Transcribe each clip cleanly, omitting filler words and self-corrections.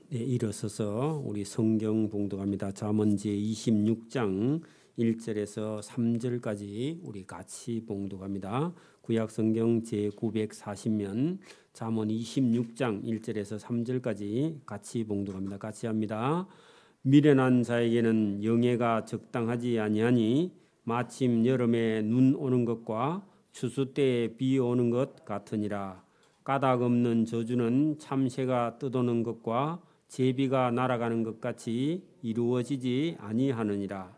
네, 일어서서 우리 성경 봉독합니다. 잠언 제26장 1절에서 3절까지 우리 같이 봉독합니다. 구약 성경 제940면 잠언 26장 1절에서 3절까지 같이 봉독합니다. 같이 합니다. 미련한 자에게는 영예가 적당하지 아니하니 마침 여름에 눈 오는 것과 추수 때에 비 오는 것 같으니라. 까닭 없는 저주는 참새가 뜯어오는 것과 제비가 날아가는 것 같이 이루어지지 아니하느니라.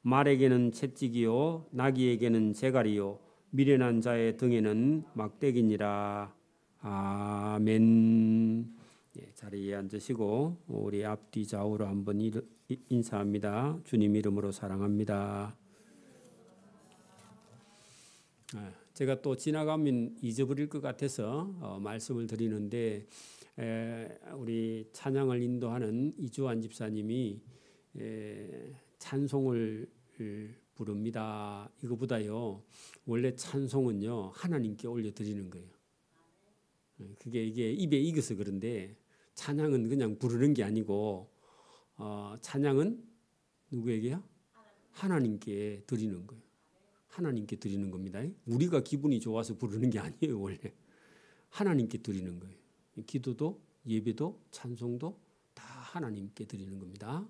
말에게는 채찍이요 나귀에게는 재갈이요 미련한 자의 등에는 막대기니라. 아멘. 자리에 앉으시고 우리 앞뒤 좌우로 한번 인사합니다. 주님 이름으로 사랑합니다. 제가 또 지나가면 잊어버릴 것 같아서 말씀을 드리는데 우리 찬양을 인도하는 이주환 집사님이 찬송을 부릅니다. 이거보다요 원래 찬송은요 하나님께 올려드리는 거예요. 이게 입에 익어서 그런데 찬양은 그냥 부르는 게 아니고 찬양은 누구에게요? 하나님께 드리는 거예요. 하나님께 드리는 겁니다. 우리가 기분이 좋아서 부르는 게 아니에요. 원래 하나님께 드리는 거예요. 기도도 예배도 찬송도 다 하나님께 드리는 겁니다.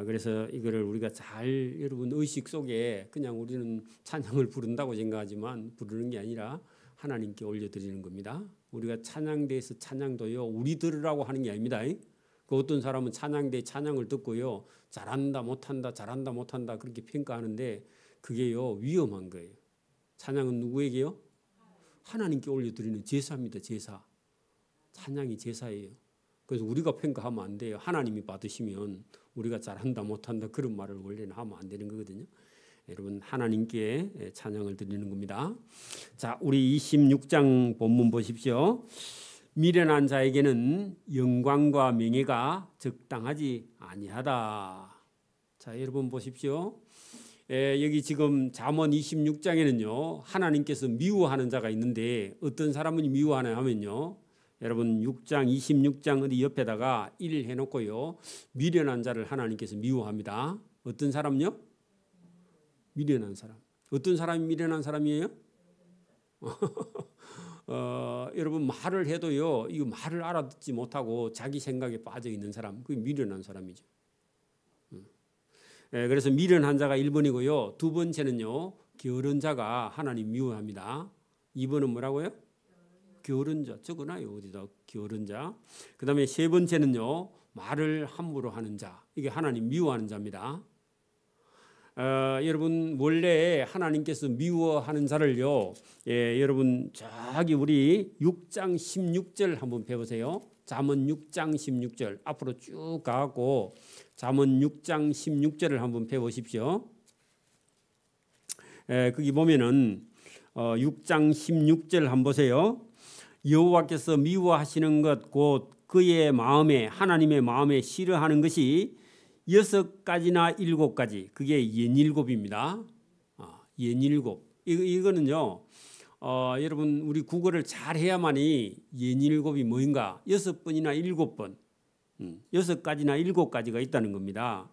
그래서 이거를 우리가 잘 여러분 의식 속에 그냥 우리는 찬양을 부른다고 생각하지만 부르는 게 아니라 하나님께 올려드리는 겁니다. 우리가 찬양대에서 찬양도요 우리 들으라고 하는 게 아닙니다. 그 어떤 사람은 찬양대 찬양을 듣고요 잘한다 못한다 잘한다 못한다 그렇게 평가하는데 그게요 위험한 거예요. 찬양은 누구에게요? 하나님께 올려드리는 제사입니다. 제사. 찬양이 제사예요. 그래서 우리가 평가하면 안 돼요. 하나님이 받으시면 우리가 잘한다 못한다 그런 말을 원래는 하면 안 되는 거거든요. 여러분 하나님께 찬양을 드리는 겁니다. 자, 우리 26장 본문 보십시오. 미련한 자에게는 영광과 명예가 적당하지 아니하다. 자, 여러분 보십시오. 여기 지금 잠언 26장에는요 하나님께서 미워하는 자가 있는데 어떤 사람은 미워하냐 하면요 여러분 26장 어디 옆에다가 1 해놓고요 미련한 자를 하나님께서 미워합니다. 어떤 사람요? 미련한 사람. 어떤 사람이 미련한 사람이에요? 여러분 말을 해도요 이 말을 알아듣지 못하고 자기 생각에 빠져 있는 사람 그게 미련한 사람이죠. 그래서 미련한 자가 1번이고요. 두 번째는요. 게으른 자가 하나님 미워합니다. 2번은 뭐라고요? 게으른 자. 적어놔요. 어디다 게으른 자. 그 다음에 세 번째는요. 말을 함부로 하는 자. 이게 하나님 미워하는 자입니다. 여러분 원래 하나님께서 미워하는 자를요. 여러분 저기 우리 6장 16절 한번 배우세요. 잠언 6장 16절 앞으로 쭉 가고 잠언 6장 16절을 한번 배우십시오. 거기 보면은 6장 16절 한번 보세요. 여호와께서 미워하시는 것 곧 그의 마음에 하나님의 마음에 싫어하는 것이 6가지나 7가지 그게 67입니다. 67 이거는요. 여러분 우리 국어를 잘 해야만이 67이 뭐인가 6번이나 7번 6가지나 7가지가 있다는 겁니다.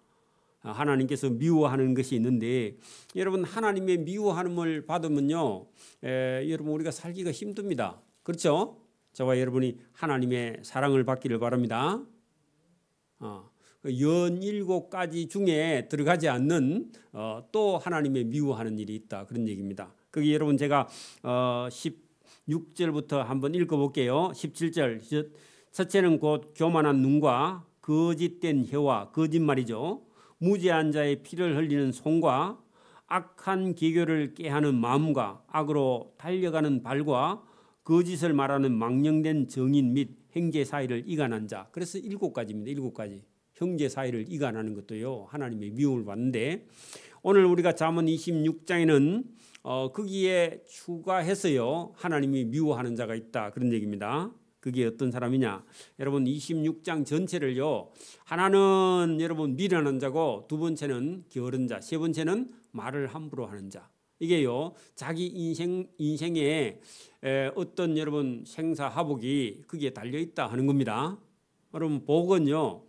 하나님께서 미워하는 것이 있는데 여러분 하나님의 미워함을 받으면요 여러분 우리가 살기가 힘듭니다. 그렇죠? 저와 여러분이 하나님의 사랑을 받기를 바랍니다. 17가지 중에 들어가지 않는 또 하나님의 미워하는 일이 있다 그런 얘기입니다. 거기 여러분 제가 16절부터 한번 읽어볼게요. 17절 첫째는 곧 교만한 눈과 거짓된 혀와 거짓말이죠. 무죄한 자의 피를 흘리는 손과 악한 계교를 깨하는 마음과 악으로 달려가는 발과 거짓을 말하는 망령된 정인 및 형제 사이를 이간한 자. 그래서 7가지입니다. 7가지. 형제 사이를 이간하는 것도요 하나님의 미움을 받는데 오늘 우리가 잠언 26장에는 거기에 추가해서요 하나님이 미워하는 자가 있다 그런 얘기입니다. 그게 어떤 사람이냐? 여러분 26장 전체를요 하나는 여러분 미련한 자고 두 번째는 게으른 자, 세 번째는 말을 함부로 하는 자. 이게요 자기 인생에 어떤 여러분 생사화복이 거기에 달려 있다 하는 겁니다. 여러분 복은요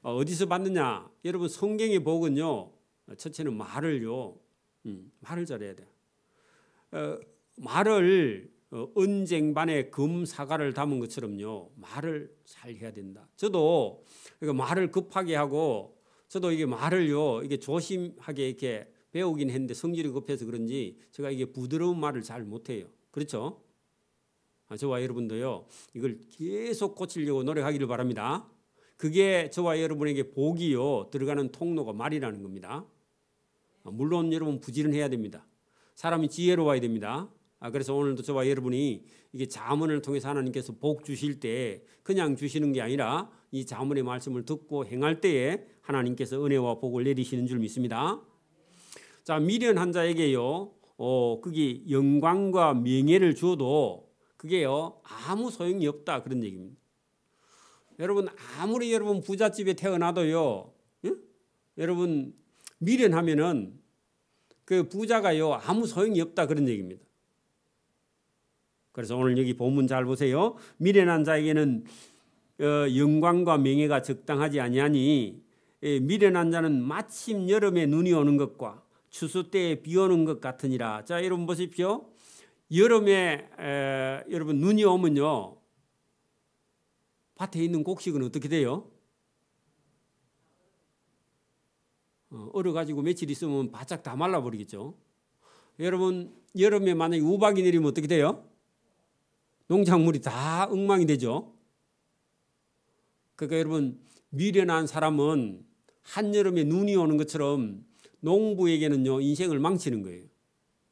어디서 받느냐? 여러분 성경의 복은요 첫째는 말을요 말을 잘해야 돼. 말을 은쟁반에 금사과를 담은 것처럼요 말을 잘 해야 된다. 저도 말을 급하게 하고 저도 이게 말을요 이게 조심하게 이렇게 배우긴 했는데 성질이 급해서 그런지 제가 이게 부드러운 말을 잘 못해요. 그렇죠? 저와 여러분도요 이걸 계속 고치려고 노력하기를 바랍니다. 그게 저와 여러분에게 복이요 들어가는 통로가 말이라는 겁니다. 물론 여러분 부지런해야 됩니다. 사람이 지혜로워야 됩니다. 그래서 오늘도 저와 여러분이 이게 자문을 통해서 하나님께서 복 주실 때 그냥 주시는 게 아니라 이 자문의 말씀을 듣고 행할 때에 하나님께서 은혜와 복을 내리시는 줄 믿습니다. 자, 미련한 자에게요 그게 영광과 명예를 주어도 그게요 아무 소용이 없다 그런 얘기입니다. 여러분 아무리 여러분 부잣집에 태어나도요 여러분 미련하면은 그 부자가요 아무 소용이 없다 그런 얘기입니다. 그래서 오늘 여기 본문 잘 보세요. 미련한 자에게는 영광과 명예가 적당하지 아니하니 미련한 자는 마침 여름에 눈이 오는 것과 추수 때에 비 오는 것 같으니라. 자, 여러분 보십시오. 여름에 여러분 눈이 오면요 밭에 있는 곡식은 어떻게 돼요? 얼어가지고 며칠 있으면 바짝 다 말라버리겠죠. 여러분 여름에 만약에 우박이 내리면 어떻게 돼요? 농작물이 다 엉망이 되죠. 그러니까 여러분 미련한 사람은 한여름에 눈이 오는 것처럼 농부에게는요 인생을 망치는 거예요.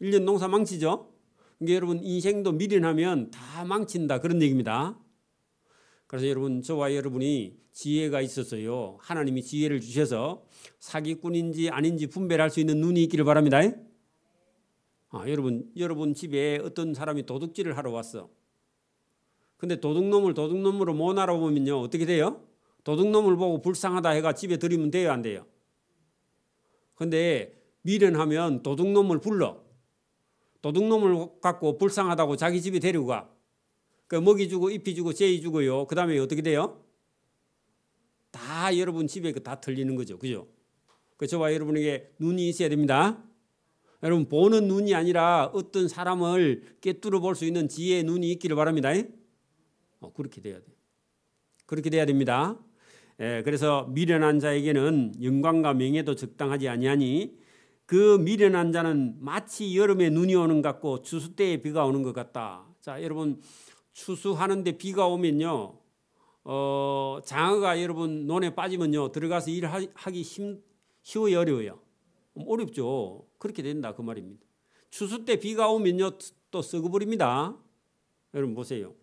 1년 농사 망치죠. 그러니까 여러분 인생도 미련하면 다 망친다 그런 얘기입니다. 그래서 여러분 저와 여러분이 지혜가 있어서요 하나님이 지혜를 주셔서 사기꾼인지 아닌지 분별할 수 있는 눈이 있기를 바랍니다. 여러분 집에 어떤 사람이 도둑질을 하러 왔어. 근데 도둑놈을 도둑놈으로 못 알아보면요 어떻게 돼요? 도둑놈을 보고 불쌍하다 해가 집에 들이면 돼요 안 돼요? 근데 미련하면 도둑놈을 불러. 도둑놈을 갖고 불쌍하다고 자기 집에 데리고 가. 그 먹이 주고 입히 주고 제이 주고요. 그 다음에 어떻게 돼요? 다 여러분 집에 다 틀리는 거죠. 그죠? 그 저와 여러분에게 눈이 있어야 됩니다. 여러분 보는 눈이 아니라 어떤 사람을 꿰뚫어 볼 수 있는 지혜의 눈이 있기를 바랍니다. 그렇게 돼야 돼. 그렇게 돼야 됩니다. 그래서 미련한 자에게는 영광과 명예도 적당하지 아니하니 그 미련한 자는 마치 여름에 눈이 오는 것 같고 추수 때에 비가 오는 것 같다. 자, 여러분 추수하는데 비가 오면요 장어가 여러분 논에 빠지면요 들어가서 일하기 쉬워요 어려워요? 어렵죠. 그렇게 된다 그 말입니다. 추수 때 비가 오면요 또 썩어버립니다. 여러분 보세요.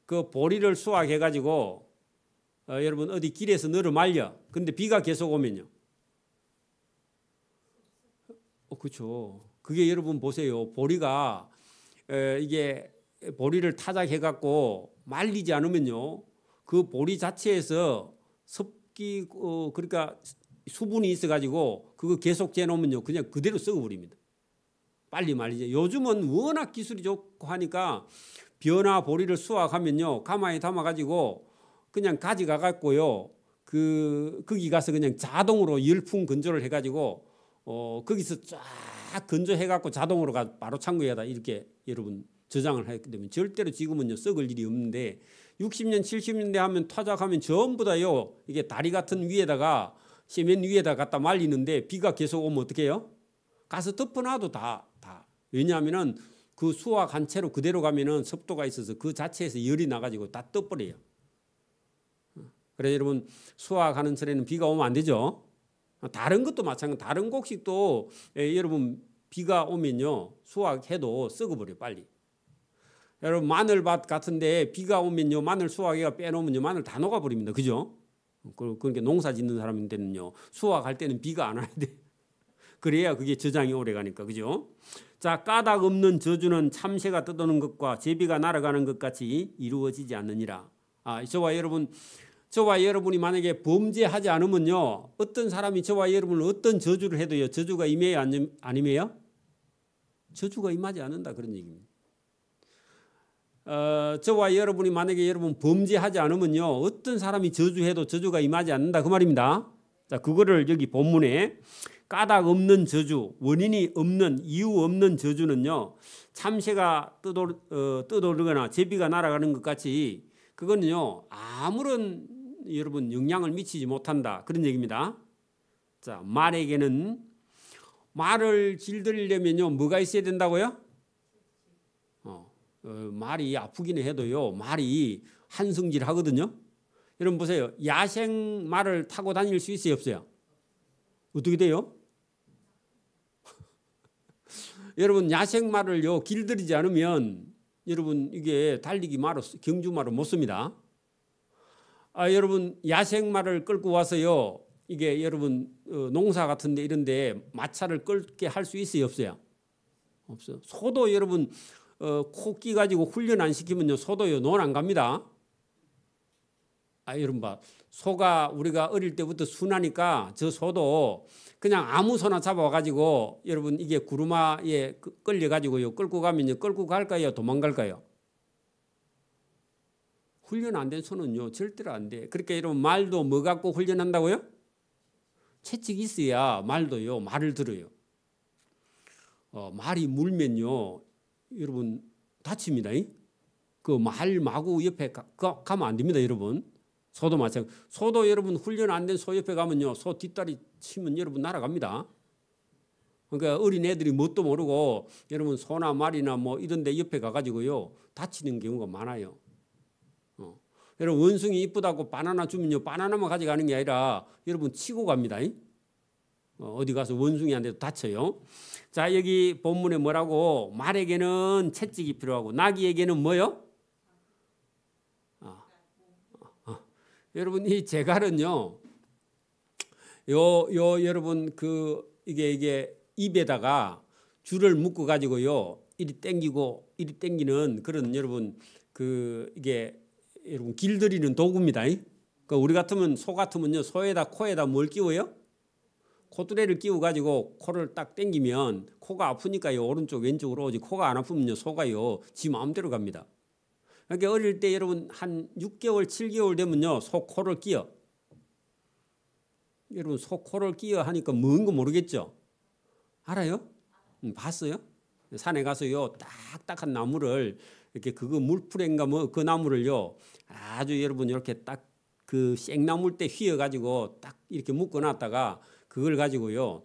그 보리를 수확해 가지고 여러분 어디 길에서 널어 말려. 근데 비가 계속 오면요. 그렇죠. 그게 여러분 보세요. 보리가 이게 보리를 타작해 갖고 말리지 않으면요. 그 보리 자체에서 습기 그러니까 수분이 있어 가지고 그거 계속 재놓으면요. 그냥 그대로 썩어버립니다. 빨리 말리죠. 요즘은 워낙 기술이 좋고 하니까 벼나 보리를 수확하면요. 가마에 담아 가지고 그냥 가져가 갖고요. 거기 가서 그냥 자동으로 열풍 건조를 해 가지고 거기서 쫙 건조해 갖고 자동으로 바로 창고에다 이렇게 여러분 저장을 하게 되면 절대로 지금은요 썩을 일이 없는데 60년 70년대 하면 타작하면 전부 다요 이게 다리 같은 위에다가 세면 위에다 갖다 말리는데 비가 계속 오면 어떻게 해요? 가서 덮어놔도 다 왜냐하면은 그 수확한 채로 그대로 가면은 습도가 있어서 그 자체에서 열이 나가지고 다 떠버려요. 그래서 여러분 수확하는 철에는 비가 오면 안 되죠. 다른 것도 마찬가지. 다른 곡식도 여러분 비가 오면요 수확해도 썩어버려 빨리. 여러분 마늘밭 같은데 비가 오면요 마늘 수확해가 빼놓으면요 마늘 다 녹아버립니다. 그죠? 그러니까 농사 짓는 사람인데는요 수확할 때는 비가 안 와야 돼. 그래야 그게 저장이 오래 가니까. 그죠? 자, 까닭 없는 저주는 참새가 뜯어오는 것과 제비가 날아가는 것 같이 이루어지지 않느니라. 저와 여러분이 만약에 범죄하지 않으면요 어떤 사람이 저와 여러분을 어떤 저주를 해도요 저주가 임해요 안 임해요? 저주가 임하지 않는다 그런 얘기입니다. 저와 여러분이 만약에 여러분 범죄하지 않으면요 어떤 사람이 저주해도 저주가 임하지 않는다 그 말입니다. 자, 그거를 여기 본문에 까닭 없는 저주, 원인이 없는 이유 없는 저주는요 참새가 떠오르거나 제비가 날아가는 것 같이 그거는요 아무런 여러분 영향을 미치지 못한다 그런 얘기입니다. 자, 말을 길들이려면요 뭐가 있어야 된다고요? 말이 아프기는 해도요 말이 한성질 하거든요. 여러분 보세요. 야생 말을 타고 다닐 수 있어요 없어요? 어떻게 돼요? 여러분 야생 말을요 길들이지 않으면 여러분 이게 달리기 말로 경주 말로 못 씁니다. 여러분 야생 말을 끌고 와서요 이게 여러분 농사 같은데 이런데 마차를 끌게 할 수 있어요 없어요? 없어요. 소도 여러분 코 끼 가지고 훈련 안 시키면요 소도요 논 안 갑니다. 여러분 봐 소가 우리가 어릴 때부터 순하니까 저 소도 그냥 아무 소나 잡아가지고 여러분 이게 구루마에 끌려가지고요 끌고 가면요 끌고 갈까요 도망갈까요? 훈련 안 된 소는요 절대로 안 돼. 그러니까 여러분 말도 뭐 갖고 훈련한다고요? 채찍이 있어야 말도요 말을 들어요. 말이 물면요 여러분 다칩니다. 그 말 마구 옆에 가면 안 됩니다 여러분. 소도 마찬가지. 소도 여러분 훈련 안 된 소 옆에 가면요 소 뒷다리 치면 여러분 날아갑니다. 그러니까 어린 애들이 뭣도 모르고 여러분 소나 말이나 뭐 이런 데 옆에 가가지고요 다치는 경우가 많아요. 여러분 원숭이 이쁘다고 바나나 주면요 바나나만 가져가는 게 아니라 여러분 치고 갑니다. 어디 가서 원숭이한테도 다쳐요. 자, 여기 본문에 뭐라고? 말에게는 채찍이 필요하고 나귀에게는 뭐요? 여러분 이 제갈은요 여러분 이게 입에다가 줄을 묶어 가지고요 이리 땡기는 그런 여러분 이게 여러분 길들이는 도구입니다. 그러니까 우리 같으면 소 같으면요 소에다 코에다 뭘 끼워요? 코뚜레를 끼워 가지고 코를 딱 땡기면 코가 아프니까요 오른쪽 왼쪽으로 오지 코가 안 아프면요 소가요 지 마음대로 갑니다. 그러니까 어릴 때 여러분 한 6개월 7개월 되면요 소 코를 끼워. 여러분 소 코를 끼워 하니까 뭔 거 모르겠죠? 알아요? 봤어요? 산에 가서요 딱딱한 나무를 이렇게 그거 물풀인가 뭐 그 나무를요 아주 여러분 이렇게 딱 그 생나물 때 휘어 가지고 딱 이렇게 묶어 놨다가 그걸 가지고요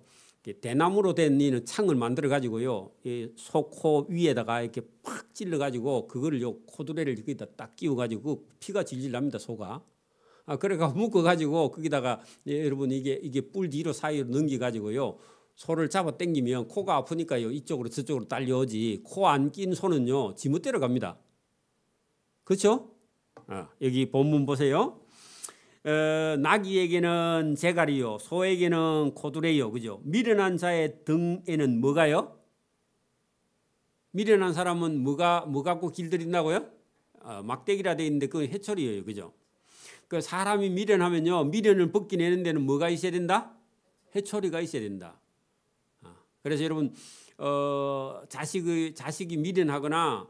대나무로 된 이는 창을 만들어 가지고요 소 코 위에다가 이렇게 팍 찔러 가지고 그거를요 코두레를 여기다 딱 끼워 가지고 피가 질질 납니다 소가. 그래가 묶어 가지고 거기다가 여러분 이게 뿔 뒤로 사이로 넘겨 가지고요 소를 잡아 당기면 코가 아프니까요 이쪽으로 저쪽으로 딸려오지 코 안 낀 소는요 지멋대로 갑니다. 그렇죠? 여기 본문 보세요. 나귀에게는 제갈이요 소에게는 코두레요. 그죠? 미련한 자의 등에는 뭐가요? 미련한 사람은 뭐 갖고 길들인다고요? 막대기라 돼 있는데 그건 해초리예요. 그죠? 그 사람이 미련하면요 미련을 벗기 내는 데는 뭐가 있어야 된다? 해초리가 있어야 된다. 그래서 여러분 자식이 미련하거나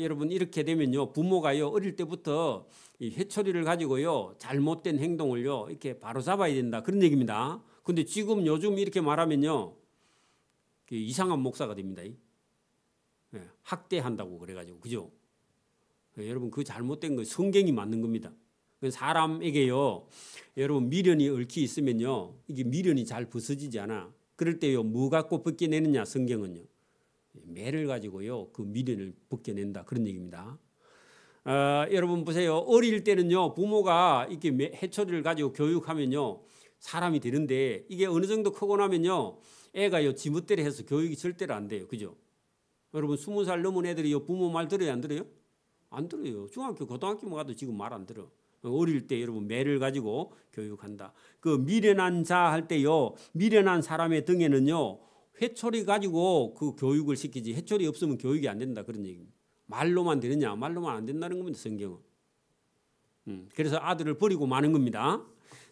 여러분 이렇게 되면요 부모가요 어릴 때부터 이 해초리를 가지고요 잘못된 행동을요 이렇게 바로 잡아야 된다 그런 얘기입니다. 근데 지금 요즘 이렇게 말하면요 이상한 목사가 됩니다. 학대한다고 그래가지고 그죠? 여러분 그 잘못된 거 성경이 맞는 겁니다. 사람에게요 여러분 미련이 얽히 있으면요 이게 미련이 잘 벗어지지 않아. 그럴 때요 뭐 갖고 벗겨내느냐 성경은요 매를 가지고요 그 미련을 벗겨낸다 그런 얘기입니다. 여러분 보세요. 어릴 때는요 부모가 이렇게 해초리를 가지고 교육하면요 사람이 되는데 이게 어느 정도 크고 나면요 애가요 지멋대로 해서 교육이 절대로 안 돼요. 그죠? 여러분 20살 넘은 애들이 부모 말 들어요 안 들어요? 안 들어요. 중학교 고등학교만 가도 지금 말 안 들어. 어릴 때 여러분 매를 가지고 교육한다. 그 미련한 자 할 때요 미련한 사람의 등에는요 회초리 가지고 그 교육을 시키지 회초리 없으면 교육이 안 된다 그런 얘기입니다. 말로만 되느냐? 말로만 안 된다는 겁니다. 성경은. 그래서 아들을 버리고 마는 겁니다.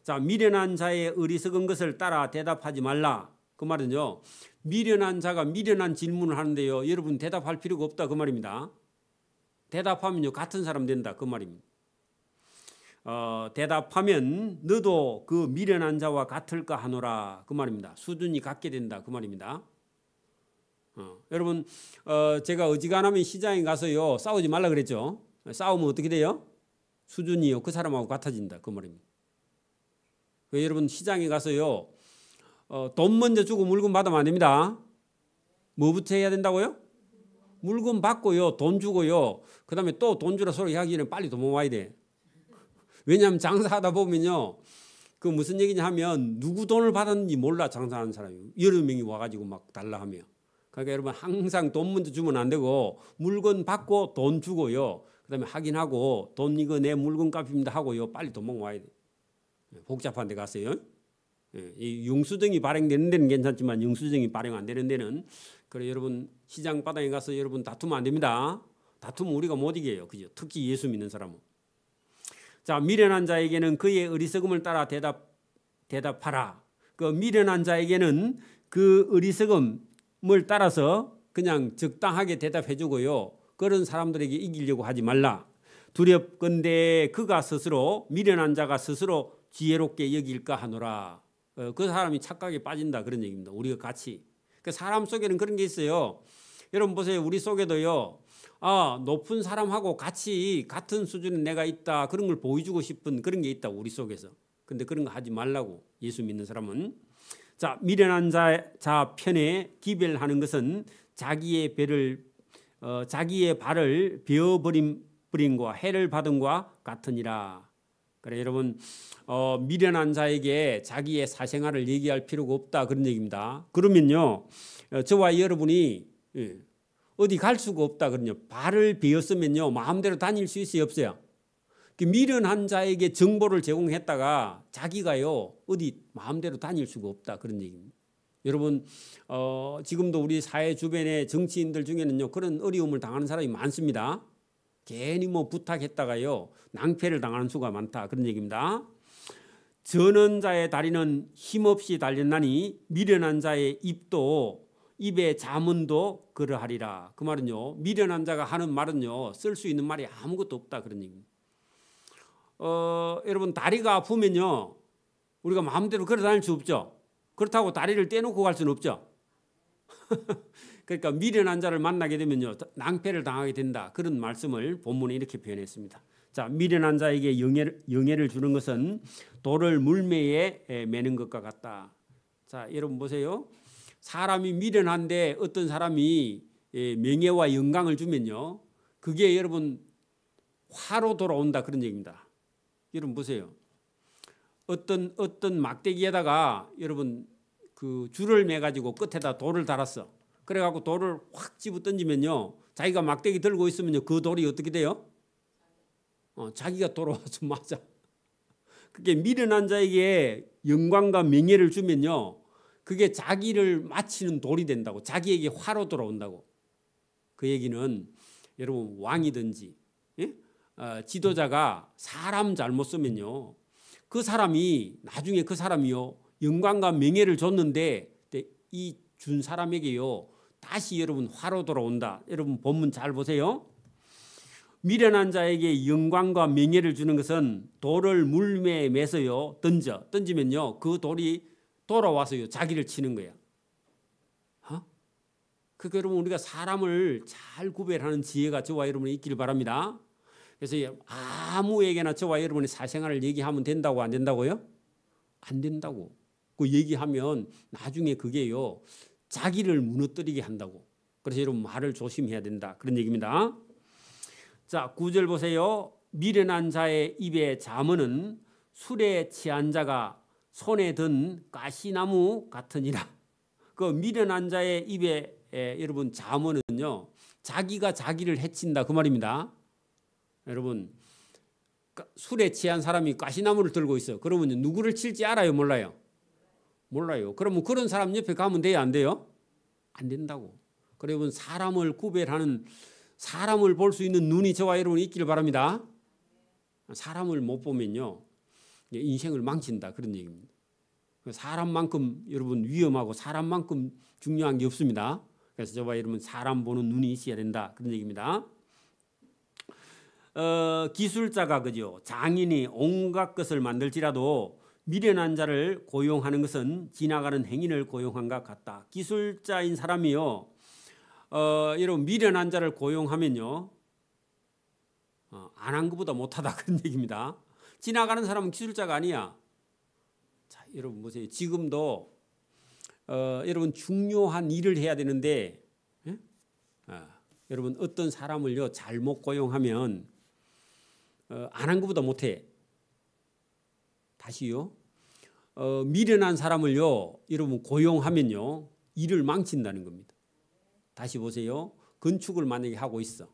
자, 미련한 자의 어리석은 것을 따라 대답하지 말라. 그 말은요. 미련한 자가 미련한 질문을 하는데요. 여러분 대답할 필요가 없다 그 말입니다. 대답하면요 같은 사람 된다 그 말입니다. 대답하면 너도 그 미련한 자와 같을까 하노라 그 말입니다. 수준이 같게 된다 그 말입니다. 여러분 제가 어지간하면 시장에 가서요 싸우지 말라 그랬죠. 싸우면 어떻게 돼요? 수준이요 그 사람하고 같아진다 그 말입니다. 여러분 시장에 가서요 돈 먼저 주고 물건 받으면 안 됩니다. 뭐부터 해야 된다고요? 물건 받고요 돈 주고요 그 다음에 또 돈 주라 소리 하기 전에 빨리 도망와야 돼. 왜냐하면 장사하다 보면요 그 무슨 얘기냐 하면 누구 돈을 받았는지 몰라. 장사하는 사람이 여러 명이 와가지고 막 달라 하며. 그러니까 여러분 항상 돈 먼저 주면 안 되고 물건 받고 돈 주고요 그 다음에 확인하고 돈 이거 내 물건 값입니다 하고요 빨리 도망와야 돼. 복잡한 데 가서요. 이 영수증이 발행되는 데는 괜찮지만 영수증이 발행 안 되는 데는 그래 여러분 시장 바닥에 가서 여러분 다투면 안 됩니다. 다투면 우리가 못 이겨요. 그죠? 특히 예수 믿는 사람은. 자, 미련한 자에게는 그의 어리석음을 따라 대답하라. 그 미련한 자에게는 그 어리석음을 따라서 그냥 적당하게 대답해 주고요. 그런 사람들에게 이기려고 하지 말라. 두렵건대 그가 스스로 미련한 자가 스스로 지혜롭게 여길까 하노라. 그 사람이 착각에 빠진다 그런 얘기입니다. 우리가 같이. 그 사람 속에는 그런 게 있어요. 여러분 보세요. 우리 속에도요. 높은 사람하고 같이 같은 수준에 내가 있다. 그런 걸 보여주고 싶은 그런 게 있다. 우리 속에서. 근데 그런 거 하지 말라고. 예수 믿는 사람은. 자, 미련한 자 편에 기별하는 것은 자기의 발을 베어버림과 해를 받음과 같으니라. 그래 여러분 미련한 자에게 자기의 사생활을 얘기할 필요가 없다 그런 얘기입니다. 그러면요 저와 여러분이 어디 갈 수가 없다 그러냐. 발을 베었으면요 마음대로 다닐 수 있어요 없어요? 미련한 자에게 정보를 제공했다가 자기가요 어디 마음대로 다닐 수가 없다 그런 얘기입니다. 여러분 지금도 우리 사회 주변의 정치인들 중에는요 그런 어려움을 당하는 사람이 많습니다. 괜히 뭐 부탁했다가요 낭패를 당하는 수가 많다 그런 얘기입니다. 저는 자의 다리는 힘없이 달렸나니 미련한 자의 입의 자문도 그러하리라. 그 말은요 미련한 자가 하는 말은요 쓸 수 있는 말이 아무것도 없다 그런 얘기입니다. 여러분 다리가 아프면요 우리가 마음대로 걸어 다닐 수 없죠. 그렇다고 다리를 떼놓고 갈 수는 없죠. 그러니까 미련한 자를 만나게 되면요 낭패를 당하게 된다 그런 말씀을 본문에 이렇게 표현했습니다. 자, 미련한 자에게 영예를 주는 것은 돌을 물매에 매는 것과 같다. 자, 여러분 보세요. 사람이 미련한데 어떤 사람이 명예와 영광을 주면요 그게 여러분 화로 돌아온다 그런 얘기입니다. 여러분 보세요. 어떤 막대기에다가 여러분 그 줄을 매 가지고 끝에다 돌을 달았어. 그래갖고 돌을 확 집어 던지면요 자기가 막대기 들고 있으면요 그 돌이 어떻게 돼요? 자기가 돌아와서 맞아. 그게 미련한 자에게 영광과 명예를 주면요 그게 자기를 마치는 돌이 된다고. 자기에게 화로 돌아온다고. 그 얘기는 여러분 왕이든지 지도자가 사람 잘못 쓰면요 그 사람이 나중에 그 사람이요 영광과 명예를 줬는데 이 준 사람에게요 다시 여러분 화로 돌아온다. 여러분 본문 잘 보세요. 미련한 자에게 영광과 명예를 주는 것은 돌을 물매에 매서요 던지면요 그 돌이 돌아와서요 자기를 치는 거야. 그러니까 여러분 우리가 사람을 잘 구별하는 지혜가 저와 여러분이 있기를 바랍니다. 그래서 아무에게나 저와 여러분의 사생활을 얘기하면 된다고 안 된다고요? 안 된다고. 그 얘기하면 나중에 그게요 자기를 무너뜨리게 한다고. 그래서 여러분 말을 조심해야 된다 그런 얘기입니다. 자, 9절 보세요. 미련한 자의 입에 잠언은 술에 취한 자가 손에 든 가시나무 같으니라. 그 미련한 자의 입에 여러분 잠언은요 자기가 자기를 해친다 그 말입니다. 여러분 술에 취한 사람이 가시나무를 들고 있어. 그러면 누구를 칠지 알아요 몰라요? 몰라요. 그러면 그런 사람 옆에 가면 돼요 안 돼요? 안 된다고. 그러면 사람을 구별하는 사람을 볼 수 있는 눈이 저와 여러분이 있기를 바랍니다. 사람을 못 보면요 인생을 망친다 그런 얘기입니다. 사람만큼 여러분 위험하고 사람만큼 중요한 게 없습니다. 그래서 저와 여러분 사람 보는 눈이 있어야 된다 그런 얘기입니다. 기술자가 그죠. 장인이 온갖 것을 만들지라도 미련한 자를 고용하는 것은 지나가는 행인을 고용한 것 같다. 기술자인 사람이요. 여러분 미련한 자를 고용하면요. 안 한 것보다 못하다 그런 얘기입니다. 지나가는 사람은 기술자가 아니야. 자, 여러분 보세요. 지금도 여러분 중요한 일을 해야 되는데 여러분 어떤 사람을요 잘못 고용하면 안 한 것보다 못해. 다시요. 미련한 사람을요 여러분 고용하면요 일을 망친다는 겁니다. 다시 보세요. 건축을 만약에 하고 있어.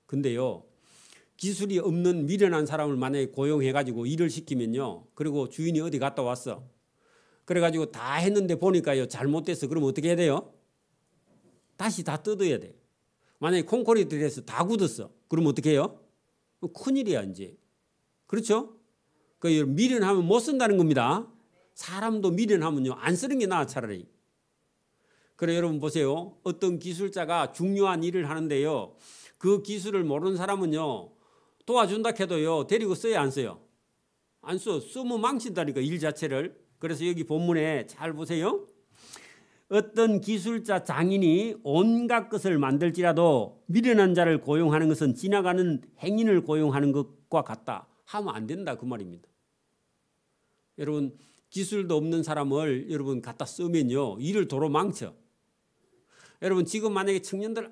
근데요 기술이 없는 미련한 사람을 만약에 고용해가지고 일을 시키면요. 그리고 주인이 어디 갔다 왔어. 그래가지고 다 했는데 보니까요 잘못됐어. 그러면 어떻게 해야 돼요? 다시 다 뜯어야 돼. 만약에 콘크리트에서 다 굳었어. 그러면 어떻게 해요? 큰일이야 이제. 그렇죠? 그 미련하면 못 쓴다는 겁니다. 사람도 미련하면요 안 쓰는 게 나아 차라리. 그래 여러분 보세요. 어떤 기술자가 중요한 일을 하는데요. 그 기술을 모르는 사람은요. 도와준다 해도요. 데리고 써야 안 써요? 안 써. 쓰면 망친다니까 일 자체를. 그래서 여기 본문에 잘 보세요. 어떤 기술자 장인이 온갖 것을 만들지라도 미련한 자를 고용하는 것은 지나가는 행인을 고용하는 것과 같다. 하면 안 된다 그 말입니다. 여러분 기술도 없는 사람을 여러분 갖다 쓰면요. 일을 도로 망쳐. 여러분 지금 만약에 청년들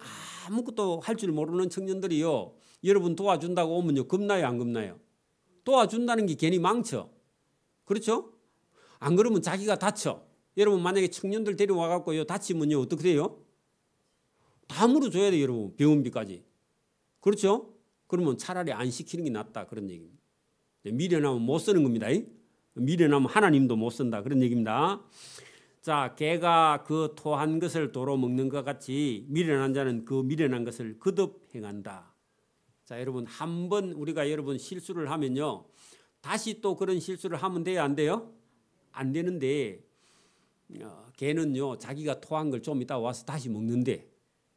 아무것도 할 줄 모르는 청년들이요. 여러분 도와준다고 오면요. 겁나요 안 겁나요? 도와준다는 게 괜히 망쳐. 그렇죠? 안 그러면 자기가 다쳐. 여러분 만약에 청년들 데려와 갖고요. 다치면요. 어떻게 돼요? 다 물어줘야 돼요. 여러분 병원비까지. 그렇죠? 그러면 차라리 안 시키는 게 낫다 그런 얘기입니다. 미련하면 못 쓰는 겁니다. 미련하면 하나님도 못 쓴다 그런 얘기입니다. 자, 개가 그 토한 것을 도로 먹는 것 같이 미련한 자는 그 미련한 것을 거듭 행한다. 자, 여러분 한번 우리가 여러분 실수를 하면요. 다시 또 그런 실수를 하면 돼요? 안 돼요? 안 되는데 개는요. 자기가 토한 걸 좀 이따 와서 다시 먹는데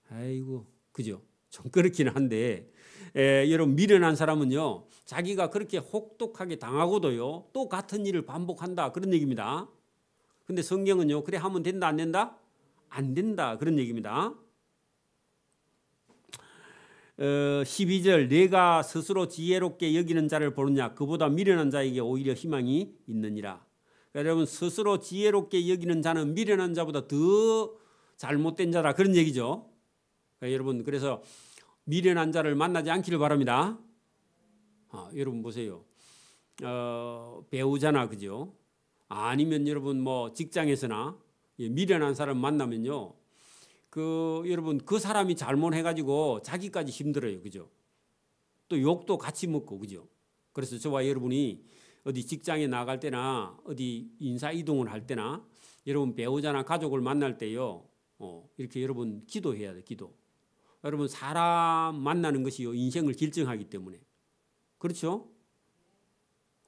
아이고 그죠? 좀 그렇긴 한데 여러분 미련한 사람은요. 자기가 그렇게 혹독하게 당하고도요. 또 같은 일을 반복한다 그런 얘기입니다. 근데 성경은요. 그래 하면 된다 안 된다? 안 된다 그런 얘기입니다. 12절 내가 스스로 지혜롭게 여기는 자를 보느냐 그보다 미련한 자에게 오히려 희망이 있느니라. 그러니까 여러분 스스로 지혜롭게 여기는 자는 미련한 자보다 더 잘못된 자라 그런 얘기죠. 그러니까 여러분 그래서 미련한 자를 만나지 않기를 바랍니다. 여러분 보세요. 배우자나 그죠? 아니면 여러분 뭐 직장에서나 미련한 사람 만나면요. 여러분 그 사람이 잘못해가지고 자기까지 힘들어요. 그죠? 또 욕도 같이 먹고 그죠? 그래서 저와 여러분이 어디 직장에 나갈 때나 어디 인사 이동을 할 때나 여러분 배우자나 가족을 만날 때요. 이렇게 여러분 기도해야 돼. 기도. 여러분 사람 만나는 것이요. 인생을 결정하기 때문에. 그렇죠?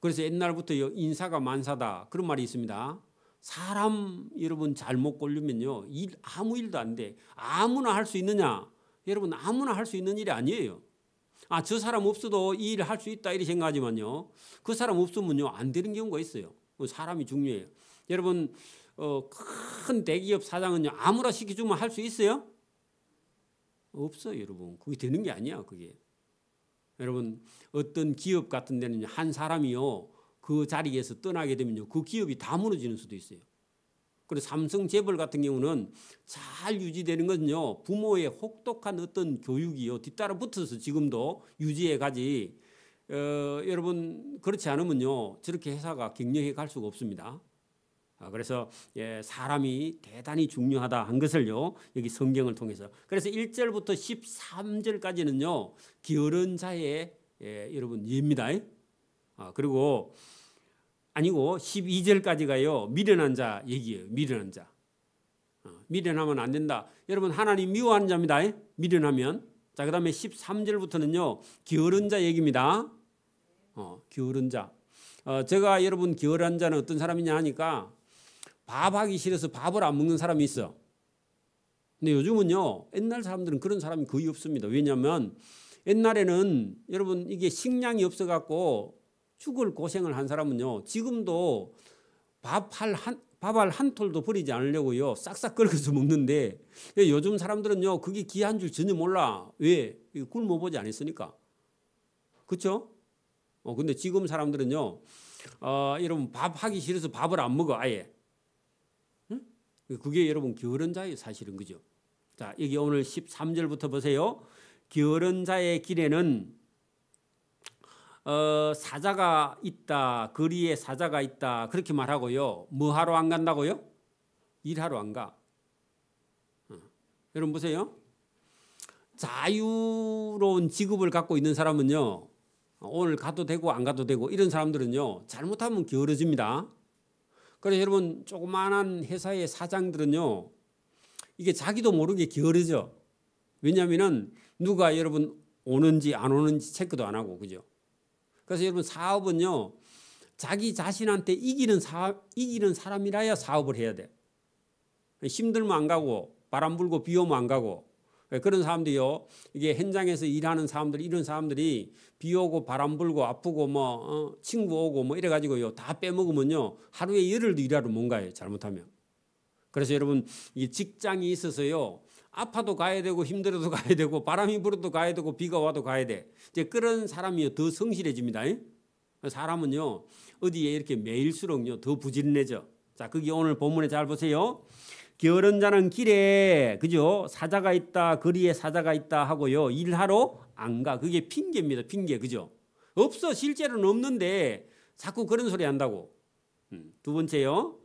그래서 옛날부터요. 인사가 만사다. 그런 말이 있습니다. 사람 여러분 잘못 고르면요. 아무 일도 안 돼. 아무나 할 수 있느냐? 여러분 아무나 할 수 있는 일이 아니에요. 저 사람 없어도 이 일을 할 수 있다 이렇게 생각하지만요. 그 사람 없으면요. 안 되는 경우가 있어요. 사람이 중요해요. 여러분 큰 대기업 사장은요. 아무나 시켜주면 할 수 있어요? 없어요. 여러분. 그게 되는 게 아니야. 그게. 여러분 어떤 기업 같은 데는 한 사람이요. 그 자리에서 떠나게 되면요. 그 기업이 다 무너지는 수도 있어요. 그리고 삼성 재벌 같은 경우는 잘 유지되는 것은요. 부모의 혹독한 어떤 교육이요. 뒤따라 붙어서 지금도 유지해 가지. 여러분 그렇지 않으면요. 저렇게 회사가 경영해 갈 수가 없습니다. 그래서 사람이 대단히 중요하다 한 것을요. 여기 성경을 통해서. 그래서 1절부터 13절까지는요. 게으른 자의 여러분 예입니다. 그리고 아니고 12절까지가요. 미련한 자 얘기예요. 미련한 자. 미련하면 안 된다. 여러분 하나님 미워하는 자입니다. 미련하면. 자, 그다음에 13절부터는요. 게으른 자 얘기입니다. 게으른 자. 제가 여러분 게으른 자는 어떤 사람이냐 하니까 밥하기 싫어서 밥을 안 먹는 사람이 있어. 근데 요즘은요. 옛날 사람들은 그런 사람이 거의 없습니다. 왜냐하면 옛날에는 여러분 이게 식량이 없어갖고 죽을 고생을 한 사람은요, 지금도 밥알 한 톨도 버리지 않으려고요, 싹싹 긁어서 먹는데, 요즘 사람들은요 그게 귀한 줄 전혀 몰라. 왜? 굶어보지 않았으니까. 그렇죠? 근데 지금 사람들은요, 여러분 밥 하기 싫어서 밥을 안 먹어 아예. 응? 그게 여러분 게으른 자예요 사실은. 그죠? 자, 여기 오늘 13절부터 보세요. 게으른 자의 길에는 사자가 있다, 거리에 사자가 있다, 그렇게 말하고요. 뭐 하러 안 간다고요? 일하러 안 가. 여러분 보세요. 자유로운 직업을 갖고 있는 사람은요, 오늘 가도 되고 안 가도 되고, 이런 사람들은요 잘못하면 게으러집니다. 그래서 여러분 조그마한 회사의 사장들은요, 이게 자기도 모르게 게으르죠. 왜냐하면 누가 여러분 오는지 안 오는지 체크도 안 하고. 그죠? 그래서 여러분 사업은요, 자기 자신한테 이기는 사람이라야 사업을 해야 돼. 힘들면 안 가고 바람 불고 비 오면 안 가고. 그런 사람들이요, 이게 현장에서 일하는 사람들, 이런 사람들이 비 오고 바람 불고 아프고 뭐 친구 오고 뭐 이래가지고요 다 빼먹으면요 하루에 열흘도 일하러 못 가요, 잘못하면. 그래서 여러분 이 직장이 있어서요, 아파도 가야 되고 힘들어도 가야 되고 바람이 불어도 가야 되고 비가 와도 가야 돼. 이제 그런 사람이 더 성실해집니다. 사람은요 어디에 이렇게 매일수록요 더 부지런해져. 자, 그게 오늘 본문에 잘 보세요. 게으른 자는 길에, 그죠? 사자가 있다, 거리에 사자가 있다 하고요, 일하러 안 가. 그게 핑계입니다. 핑계. 그죠? 없어. 실제로는 없는데 자꾸 그런 소리 한다고. 두 번째요.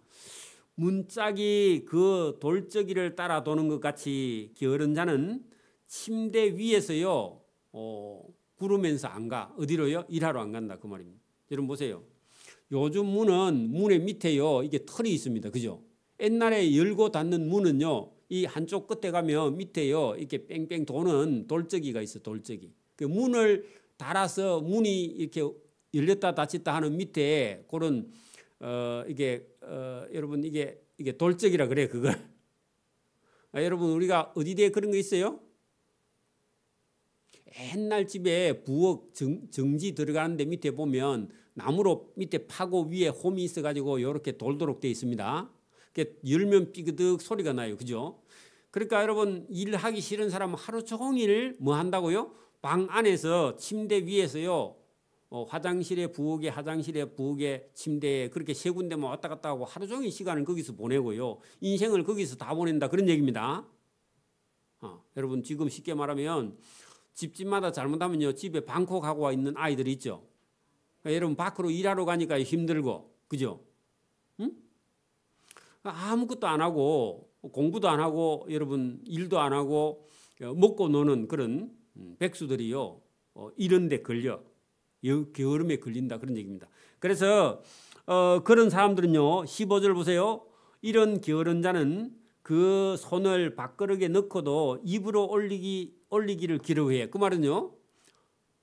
문짝이 그 돌적이를 따라 도는 것 같이 게으른 자는 침대 위에서요 구르면서 안 가. 어디로요? 일하러 안 간다, 그 말입니다. 여러분 보세요. 요즘 문은 문의 밑에요 이게 털이 있습니다. 그죠? 옛날에 열고 닫는 문은요, 이 한쪽 끝에 가면 밑에요 이렇게 뺑뺑 도는 돌적이가 있어. 돌적이. 그 문을 달아서 문이 이렇게 열렸다 닫혔다 하는 밑에 그런 여러분 이게 돌적이라 그래 그걸. 여러분 우리가 어디에 그런 거 있어요? 옛날 집에 부엌 정지 들어가는데 밑에 보면 나무로 밑에 파고 위에 홈이 있어가지고 이렇게 돌도록 되어 있습니다. 열면 삐그덕 소리가 나요. 그죠? 그러니까 여러분 일하기 싫은 사람은 하루 종일 뭐 한다고요? 방 안에서 침대 위에서요, 화장실에 부엌에 침대에 그렇게 세 군데만 왔다 갔다 하고 하루 종일 시간을 거기서 보내고요, 인생을 거기서 다 보낸다, 그런 얘기입니다. 여러분 지금 쉽게 말하면 집집마다 잘못하면요 집에 방콕하고 있는 아이들이 있죠. 그러니까 여러분 밖으로 일하러 가니까 힘들고. 그죠? 응? 아무것도 안 하고 공부도 안 하고 여러분 일도 안 하고 먹고 노는 그런 백수들이요 이런 데 걸려 게으름에 걸린다, 그런 얘기입니다. 그래서 그런 사람들은요 15절 보세요. 이런 게으른 자는 그 손을 밥그릇에 넣고도 입으로 올리기를 기로해. 그 말은요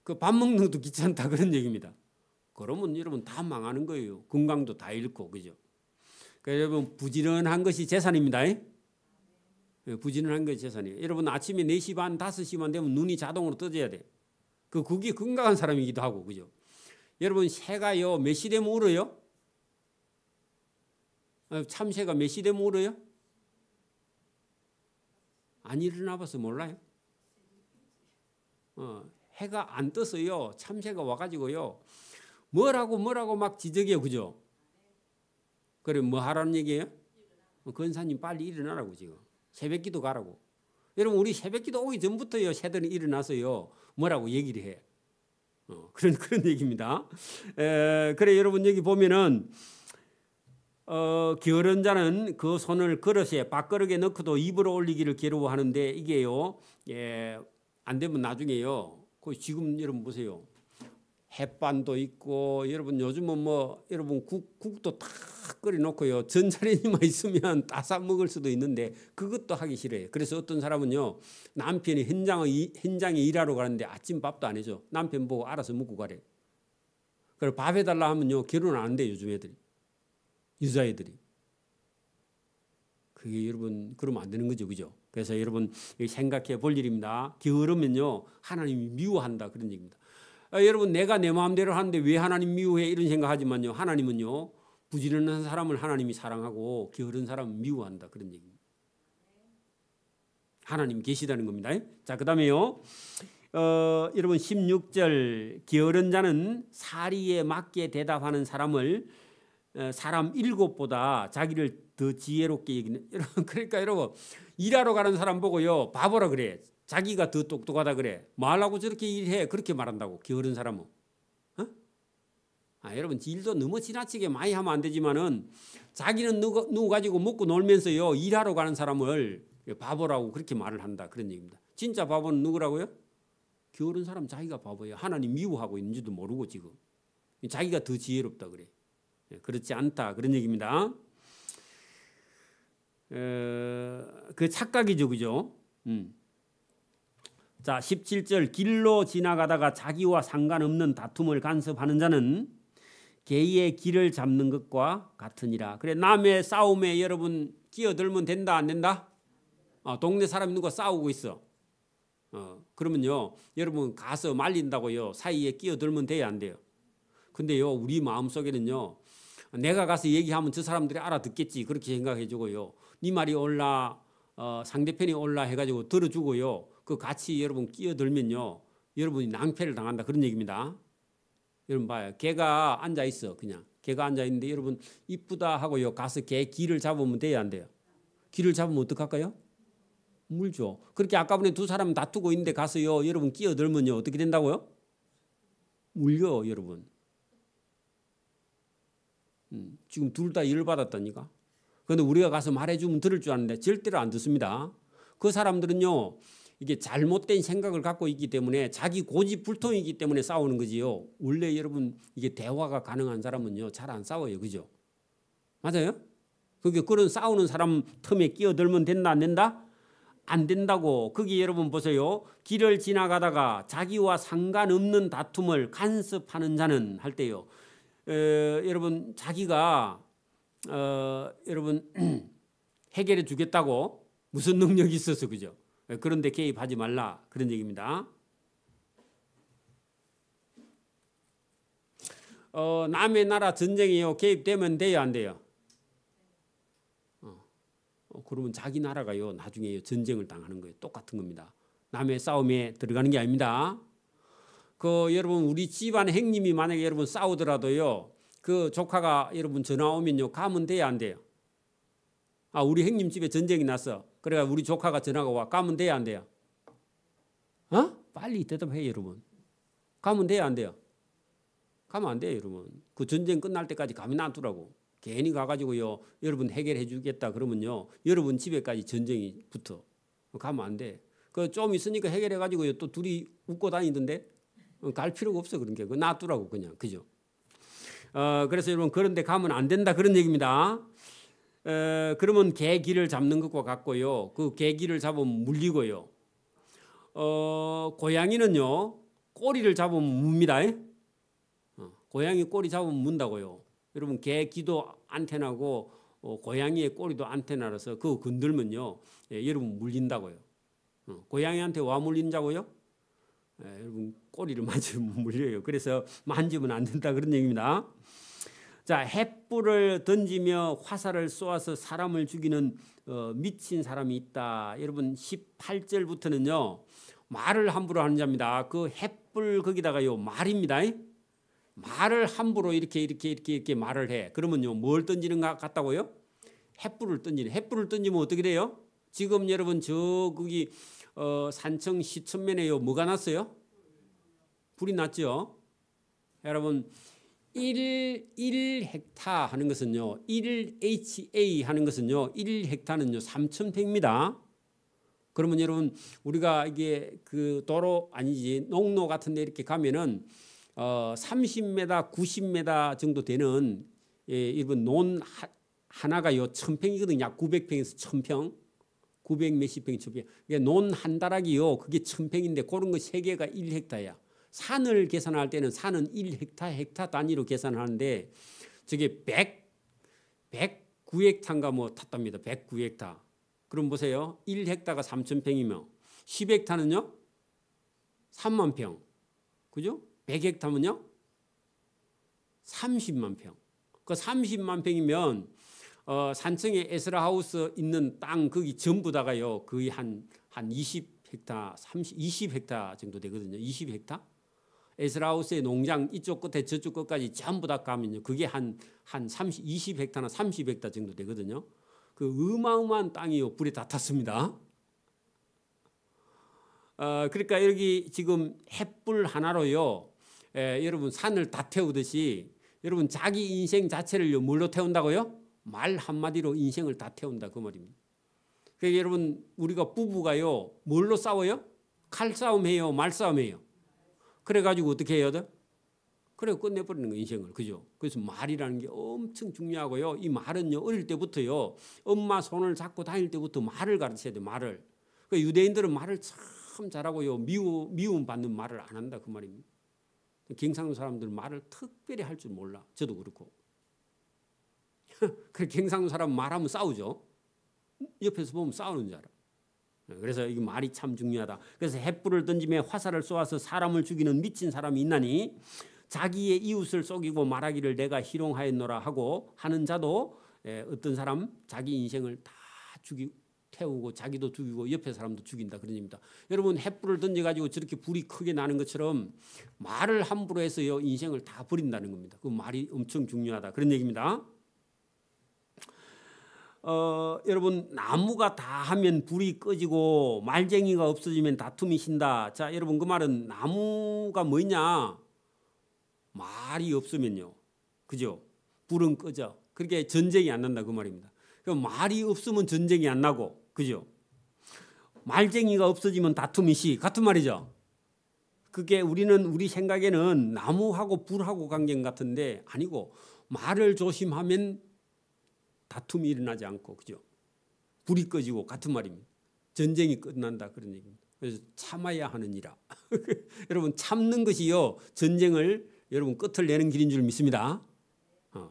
그 밥 먹는 것도 귀찮다, 그런 얘기입니다. 그러면 여러분 다 망하는 거예요. 건강도 다 잃고. 그죠? 그러니까 여러분 부지런한 것이 재산입니다. 부지런한 것이 재산이에요. 여러분 아침에 4시 반 5시만 되면 눈이 자동으로 떠져야 돼. 그게 건강한 사람이기도 하고. 그죠? 여러분 새가요 몇 시 되면 울어요? 참새가 몇 시 되면 울어요? 안 일어나 봐서 몰라요. 해가 안 떠서요 참새가 와가지고요 뭐라고 막 지적해요. 그죠? 그래 뭐 하라는 얘기예요? 권사님 빨리 일어나라고. 지금 새벽기도 가라고. 여러분 우리 새벽기도 오기 전부터요 새들이 일어나서요 뭐라고 얘기를 해. 그런 얘기입니다. 그래 여러분 여기 보면은 게으른 자는 그 손을 그릇에 밥그릇에 넣고도 입으로 올리기를 괴로워하는데 이게요 안 되면 나중에요. 지금 여러분 보세요. 햇반도 있고 여러분 요즘은 뭐 여러분 국도 다 끓여 놓고요 전자레인지만 있으면 따사 먹을 수도 있는데 그것도 하기 싫어요. 그래서 어떤 사람은요 남편이 현장에 일하러 가는데 아침 밥도 안 해줘. 남편 보고 알아서 먹고 가래. 그래서 밥 해달라 하면요 결혼 안 돼 요즘 애들이, 여자애들이. 그게 여러분 그러면 안 되는 거죠, 그죠? 그래서 여러분 생각해 볼 일입니다. 게으르면요 하나님이 미워한다 그런 얘기입니다. 여러분 내가 내 마음대로 하는데 왜 하나님 미워해 이런 생각하지만요 하나님은요 부지런한 사람을 하나님이 사랑하고 게으른 사람은 미워한다 그런 얘기입니다. 하나님 계시다는 겁니다. 자, 그다음에요. 여러분 16절 게으른 자는 사리에 맞게 대답하는 사람을 사람 7보다 자기를 더 지혜롭게 여기는 여러분 그러니까 여러분 일하러 가는 사람 보고요 바보라 그래. 자기가 더 똑똑하다 그래. 말하고 저렇게 일해 그렇게 말한다고 게으른 사람은. 여러분 일도 너무 지나치게 많이 하면 안 되지만은 자기는 누구 가지고 먹고 놀면서요 일하러 가는 사람을 바보라고 그렇게 말을 한다 그런 얘기입니다. 진짜 바보는 누구라고요? 게으른 사람 자기가 바보예요. 하나님 미워하고 있는지도 모르고 지금 자기가 더 지혜롭다 그래. 그렇지 않다 그런 얘기입니다. 그 착각이죠, 그죠? 자, 17절 길로 지나가다가 자기와 상관없는 다툼을 간섭하는 자는 개의 길을 잡는 것과 같으니라. 그래 남의 싸움에 여러분 끼어들면 된다 안 된다? 동네 사람이 누가 싸우고 있어. 그러면요 여러분 가서 말린다고요 사이에 끼어들면 돼야 안 돼요? 근데요 우리 마음속에는요 내가 가서 얘기하면 저 사람들이 알아듣겠지 그렇게 생각해 주고요 네 말이 옳라 상대편이 옳라 해가지고 들어주고요 그 같이 여러분 끼어들면요 여러분이 낭패를 당한다 그런 얘기입니다. 여러분 봐요. 개가 앉아 있어. 그냥 개가 앉아 있는데 여러분 이쁘다 하고요 가서 개 귀를 잡으면 돼야 안 돼요? 귀를 잡으면 어떡할까요? 물죠. 그렇게 아까번에 두 사람 다투고 있는데 가서요 여러분 끼어들면요 어떻게 된다고요? 물려 여러분. 지금 둘 다 열받았다니까. 그런데 우리가 가서 말해주면 들을 줄 아는데 절대로 안 듣습니다. 그 사람들은요 이게 잘못된 생각을 갖고 있기 때문에 자기 고집불통이기 때문에 싸우는 거지요. 원래 여러분 이게 대화가 가능한 사람은요 잘 안 싸워요, 그죠? 맞아요? 그게 그런 싸우는 사람 틈에 끼어들면 된다 안 된다? 안 된다고. 거기 여러분 보세요. 길을 지나가다가 자기와 상관없는 다툼을 간섭하는 자는 할 때요. 여러분 자기가 여러분 해결해 주겠다고 무슨 능력이 있어서 그죠? 그런데 개입하지 말라 그런 얘기입니다. 남의 나라 전쟁이요 개입되면 돼요 안 돼요? 그러면 자기 나라가요 나중에 전쟁을 당하는 거예요. 똑같은 겁니다. 남의 싸움에 들어가는 게 아닙니다. 여러분 우리 집안 형님이 만약에 여러분 싸우더라도요 그 조카가 여러분 전화 오면요 가면 돼요 안 돼요? 우리 형님 집에 전쟁이 났어. 그래가 우리 조카가 전화가 와 가면 돼요 안 돼요? 빨리 대답해 여러분. 가면 돼요 안 돼요? 가면 안 돼요 여러분. 그 전쟁 끝날 때까지 가면 안 두라고. 괜히 가가지고요 여러분 해결해 주겠다 그러면요 여러분 집에까지 전쟁이 붙어. 가면 안 돼. 좀 있으니까 해결해 가지고요 또 둘이 웃고 다니던데 갈 필요가 없어 그런 게. 놔두라고 그냥 그죠? 그래서 여러분 그런데 가면 안 된다 그런 얘기입니다. 그러면 개 길을 잡는 것과 같고요. 그 개 길을 잡으면 물리고요. 고양이는요 꼬리를 잡으면 뭅니다. 고양이 꼬리 잡으면 문다고요. 여러분 개 귀도 안테나고 고양이의 꼬리도 안테나라서 그거 건들면요 여러분 물린다고요. 고양이한테 와 물린다고요? 여러분 꼬리를 만지면 물려요. 그래서 만지면 안 된다 그런 얘기입니다. 자, 횃불을 던지며 화살을 쏘아서 사람을 죽이는 미친 사람이 있다. 여러분 18절부터는요 말을 함부로 하는 자입니다. 그 횃불 거기다가요 말입니다. 말을 함부로 이렇게 말을 해. 그러면요 뭘 던지는 것 같다고요? 횃불을 던지는. 횃불을 던지면 어떻게 돼요? 지금 여러분 거기 산청 시천면에요 뭐가 났어요? 불이 났죠. 여러분 1헥타 하는 것은요 1HA 하는 것은요 1헥타는요 3,100입니다. 그러면 여러분 우리가 이게 그 도로 아니지 농로 같은 데 이렇게 가면은 30m, 90m 정도 되는 이번 논 하나가요 1,000평이거든요. 약 900평에서 1,000평, 900 몇십 평, 1,000평. 논 한 다락이요 그게 1,000평인데 그런 거 3개가 1헥타야. 산을 계산할 때는 산은 1헥타 단위로 계산하는데 저게 100 109헥타인가 뭐 탔답니다. 109헥타. 그럼 보세요. 1헥타가 3,000평이면 10헥타는요? 3만 평. 그죠? 100헥타면요? 30만 평. 그 30만 평이면 산청에 에스라하우스 있는 땅 거기 전부 다가요. 거의 한 20헥타, 20헥타 정도 되거든요. 20헥타? 에스라하우스의 농장 이쪽 끝에 저쪽 끝까지 전부 다 가면요. 그게 한 20헥타나 30헥타 정도 되거든요. 그 어마어마한 땅이요. 불에 다 탔습니다. 그러니까 여기 지금 햇불 하나로요. 여러분 산을 다 태우듯이 여러분 자기 인생 자체를 뭘로 태운다고요? 말 한마디로 인생을 다 태운다 그 말입니다. 그러니까 여러분 우리가 부부가요. 뭘로 싸워요? 칼싸움 해요? 말싸움 해요? 그래가지고 어떻게 해야 돼? 그래 끝내버리는 거 인생을. 그죠? 그래서 말이라는 게 엄청 중요하고요. 이 말은요 어릴 때부터요 엄마 손을 잡고 다닐 때부터 말을 가르쳐야 돼. 말을. 그러니까 유대인들은 말을 참 잘하고요 미움 받는 말을 안 한다 그 말입니다. 경상도 사람들은 말을 특별히 할 줄 몰라. 저도 그렇고. 그래 경상도 사람 말하면 싸우죠. 옆에서 보면 싸우는 줄 알아. 그래서 이 말이 참 중요하다. 그래서 횃불을 던지며 화살을 쏘아서 사람을 죽이는 미친 사람이 있나니 자기의 이웃을 속이고 말하기를 내가 희롱하였노라 하고 하는 자도 어떤 사람 자기 인생을 다 태우고 자기도 죽이고 옆에 사람도 죽인다 그런 얘기입니다. 여러분 횃불을 던져가지고 저렇게 불이 크게 나는 것처럼 말을 함부로 해서요 인생을 다 버린다는 겁니다. 그 말이 엄청 중요하다 그런 얘기입니다. 여러분 나무가 다 하면 불이 꺼지고 말쟁이가 없어지면 다툼이 신다. 자 여러분 그 말은 나무가 뭐냐? 말이 없으면요. 그죠? 불은 꺼져. 그렇게 전쟁이 안 난다 그 말입니다. 그럼 말이 없으면 전쟁이 안 나고 그죠? 말쟁이가 없어지면 다툼이 시 같은 말이죠. 그게 우리 생각에는 나무하고 불하고 관계 같은데 아니고 말을 조심하면 다툼이 일어나지 않고 그죠? 불이 꺼지고 같은 말입니다. 전쟁이 끝난다 그런 얘기입니다. 그래서 참아야 하느니라. 여러분 참는 것이요 전쟁을 여러분 끝을 내는 길인 줄 믿습니다.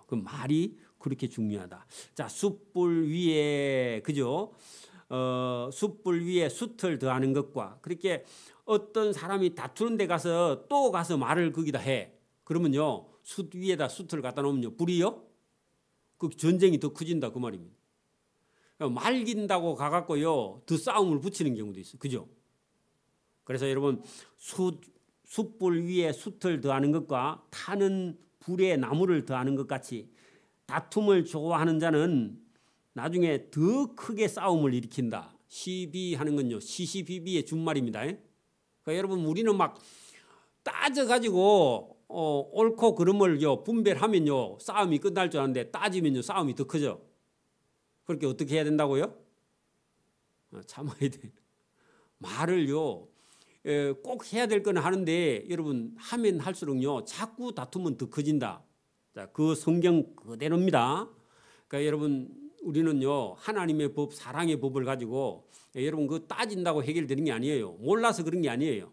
그 말이 그렇게 중요하다. 자 숯불 위에 그죠? 숯불 위에 숯을 더하는 것과 그렇게 어떤 사람이 다투는 데 가서 또 가서 말을 거기다 해. 그러면요 숯 위에다 숯을 갖다 놓으면요 불이요? 그 전쟁이 더 커진다 그 말입니다. 말긴다고 가갖고요 더 싸움을 붙이는 경우도 있어요. 그죠? 그래서 여러분 숯불 위에 숯을 더하는 것과 타는 불에 나무를 더하는 것 같이 다툼을 좋아하는 자는 나중에 더 크게 싸움을 일으킨다. 시비하는 건요 시시비비의 준말입니다. 그러니까 여러분 우리는 막 따져가지고 옳고 그름을요 분별하면요 싸움이 끝날 줄 아는데 따지면요 싸움이 더 크죠. 그렇게 어떻게 해야 된다고요? 참아야 돼. 말을요 꼭 해야 될 건 하는데 여러분 하면 할수록요 자꾸 다투면 더 커진다. 자, 그 성경 그대로입니다. 그러니까 여러분 우리는요 하나님의 법 사랑의 법을 가지고 여러분 그 따진다고 해결되는 게 아니에요. 몰라서 그런 게 아니에요.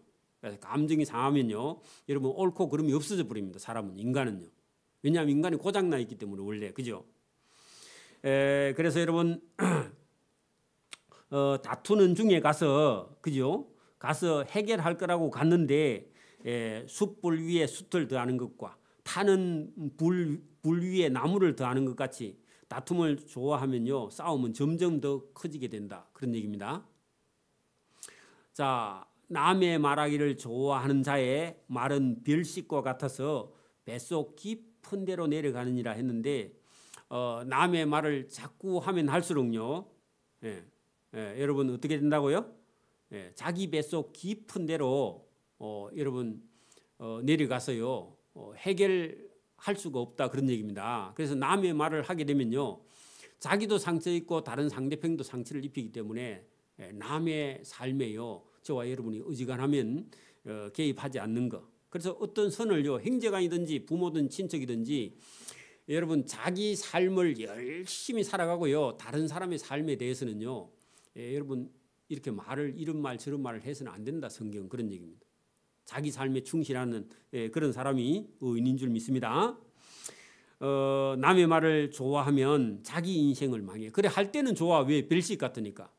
감정이 상하면요 여러분 옳고 그름이 없어져 버립니다. 사람은 인간은요. 왜냐하면 인간이 고장나 있기 때문에 원래 그죠. 그래서 여러분 다투는 중에 가서 그죠 가서 해결할 거라고 갔는데 숯불 위에 숯을 더하는 것과 타는 불 위에 나무를 더하는 것 같이 다툼을 좋아하면요 싸움은 점점 더 커지게 된다 그런 얘기입니다. 자 남의 말하기를 좋아하는 자의 말은 별식과 같아서 뱃속 깊은 데로 내려가느니라 했는데 남의 말을 자꾸 하면 할수록요 여러분 어떻게 된다고요? 자기 뱃속 깊은 데로 여러분 내려가서요 해결할 수가 없다 그런 얘기입니다. 그래서 남의 말을 하게 되면요 자기도 상처 있고 다른 상대편도 상처를 입히기 때문에 남의 삶에요 저와 여러분이 어지간하면 개입하지 않는 것. 그래서 어떤 선을요 형제간이든지 부모든 친척이든지 여러분 자기 삶을 열심히 살아가고요 다른 사람의 삶에 대해서는요 여러분 이렇게 이런 말 저런 말을 해서는 안 된다 성경 그런 얘기입니다. 자기 삶에 충실하는 그런 사람이 의인인 줄 믿습니다. 남의 말을 좋아하면 자기 인생을 망해. 그래 할 때는 좋아. 왜? 별식 같으니까.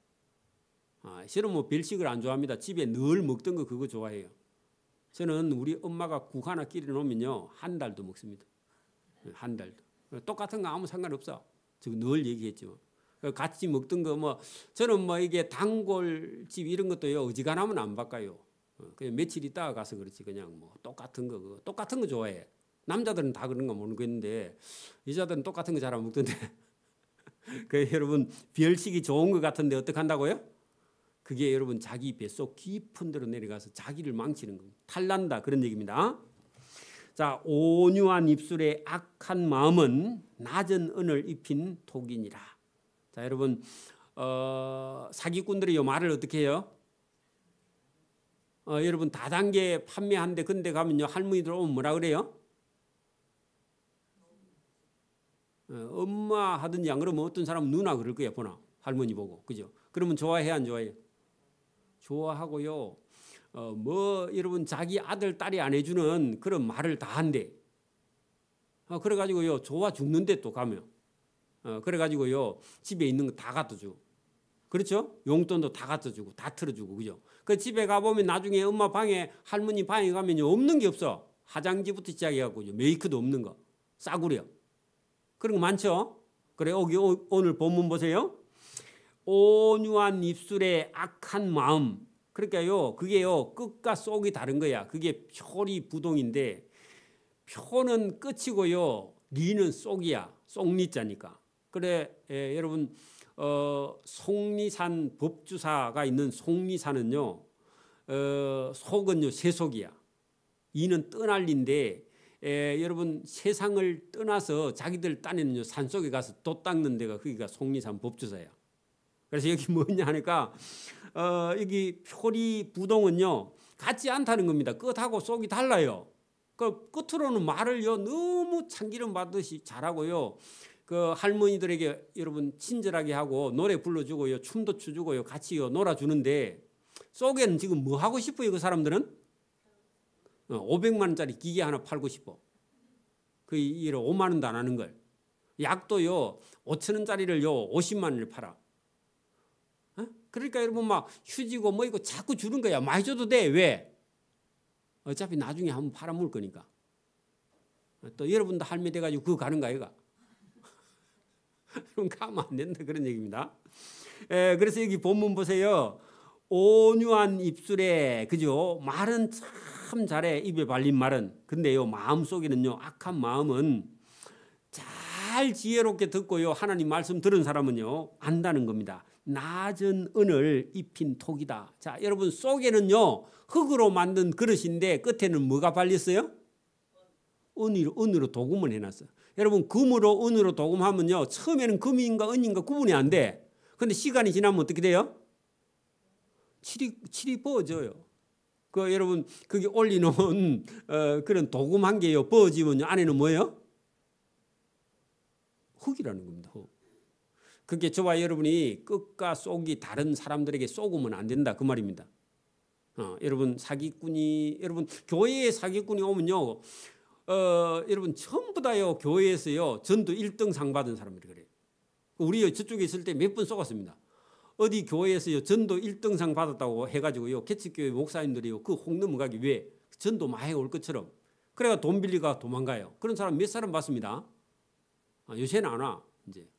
저는 뭐 별식을 안 좋아합니다. 집에 늘 먹던 거 그거 좋아해요. 저는 우리 엄마가 국 하나 끼려 놓으면요 한 달도 먹습니다. 한 달도. 똑같은 거 아무 상관없어. 지금 늘 얘기했지만 같이 먹던 거 뭐 저는 뭐 이게 단골집 이런 것도요 어지간하면 안 바꿔요. 그냥 며칠 있다가 가서 그렇지 그냥 뭐 똑같은 거 좋아해. 남자들은 다 그런 거 모르겠는데 여자들은 똑같은 거 잘 안 먹던데. 그 여러분 별식이 좋은 것 같은데 어떻게 한다고요? 그게 여러분 자기 뱃속 깊은 데로 내려가서 자기를 망치는 겁니다. 탈난다 그런 얘기입니다. 자, 온유한 입술에 악한 마음은 낮은 은을 입힌 독이니라. 자, 여러분 사기꾼들이 이 말을 어떻게 해요? 여러분 다단계 판매한데 근데 가면요 할머니들 오면 뭐라 그래요? 엄마 하든지 안 그러면 어떤 사람은 누나 그럴 거야 보나 할머니 보고 그죠? 그러면 좋아해 안 좋아해? 좋아하고요. 뭐 여러분 자기 아들 딸이 안 해주는 그런 말을 다 한대. 그래가지고요 좋아 죽는데 또 가면 그래가지고요 집에 있는 거 다 갖다 주고 그렇죠? 용돈도 다 갖다 주고 다 틀어주고 그죠? 그 집에 가보면 나중에 엄마 방에 할머니 방에 가면요 없는 게 없어. 화장지부터 시작해갖고 메이크도 없는 거 싸구려 그런 거 많죠? 그래 여기 오늘 본문 보세요. 온유한 입술에 악한 마음. 그러니까요 그게요 끝과 속이 다른 거야. 그게 표리 부동인데 표는 끝이고요 리는 속이야. 속리자니까. 그래 여러분 속리산 법주사가 있는 속리산은요 속은요 세속이야. 이는 떠날린데 여러분 세상을 떠나서 자기들 딴에는요 산속에 가서 돛 닦는 데가 거기가 속리산 법주사야. 그래서 여기 뭐냐 하니까 여기 표리 부동은요 같지 않다는 겁니다. 끝하고 속이 달라요. 그 끝으로는 말을요 너무 참기름 받듯이 잘하고요. 그 할머니들에게 여러분 친절하게 하고 노래 불러주고요 춤도 추주고요 같이요 놀아주는데 속에는 지금 뭐 하고 싶어요 그 사람들은? 500만 원짜리 기계 하나 팔고 싶어. 그 5만 원도 안 하는 걸. 약도요 5천 원짜리를요 50만 원을 팔아. 그러니까 여러분 막 휴지고 뭐 이거 자꾸 주는 거야. 많이 줘도 돼. 왜? 어차피 나중에 한번 팔아먹을 거니까. 또 여러분도 할매 돼가지고 그거 가는 거 아이가? 그럼 가면 안 된다 그런 얘기입니다. 그래서 여기 본문 보세요. 온유한 입술에 그죠? 말은 참 잘해. 입에 발린 말은. 근데요 마음속에는요 악한 마음은 잘 지혜롭게 듣고요 하나님 말씀 들은 사람은요 안다는 겁니다. 낮은 은을 입힌 톡이다. 자 여러분 속에는요 흙으로 만든 그릇인데 끝에는 뭐가 발렸어요? 은으로 도금을 해놨어요. 여러분 금으로 은으로 도금하면요 처음에는 금인가 은인가 구분이 안 돼. 그런데 시간이 지나면 어떻게 돼요? 칠이 버져요. 그 여러분 그게 올리놓은 그런 도금 한 개요 버지면요 안에는 뭐예요? 흙이라는 겁니다. 흙. 그게 저와 여러분이 끝과 속이 다른 사람들에게 쏘으면 안 된다 그 말입니다. 여러분 사기꾼이 여러분 교회에 사기꾼이 오면요 여러분 전부 다요 교회에서요 전도 1등 상 받은 사람들이 그래요. 우리 저쪽에 있을 때 몇 번 쏘았습니다. 어디 교회에서요 전도 1등 상 받았다고 해가지고요 개척교회 목사님들이요 그 홍 넘어가기 왜 전도 많이 올 것처럼 그래가 돈 빌리가 도망가요. 그런 사람 몇 사람 봤습니다. 요새는 안 와 이제.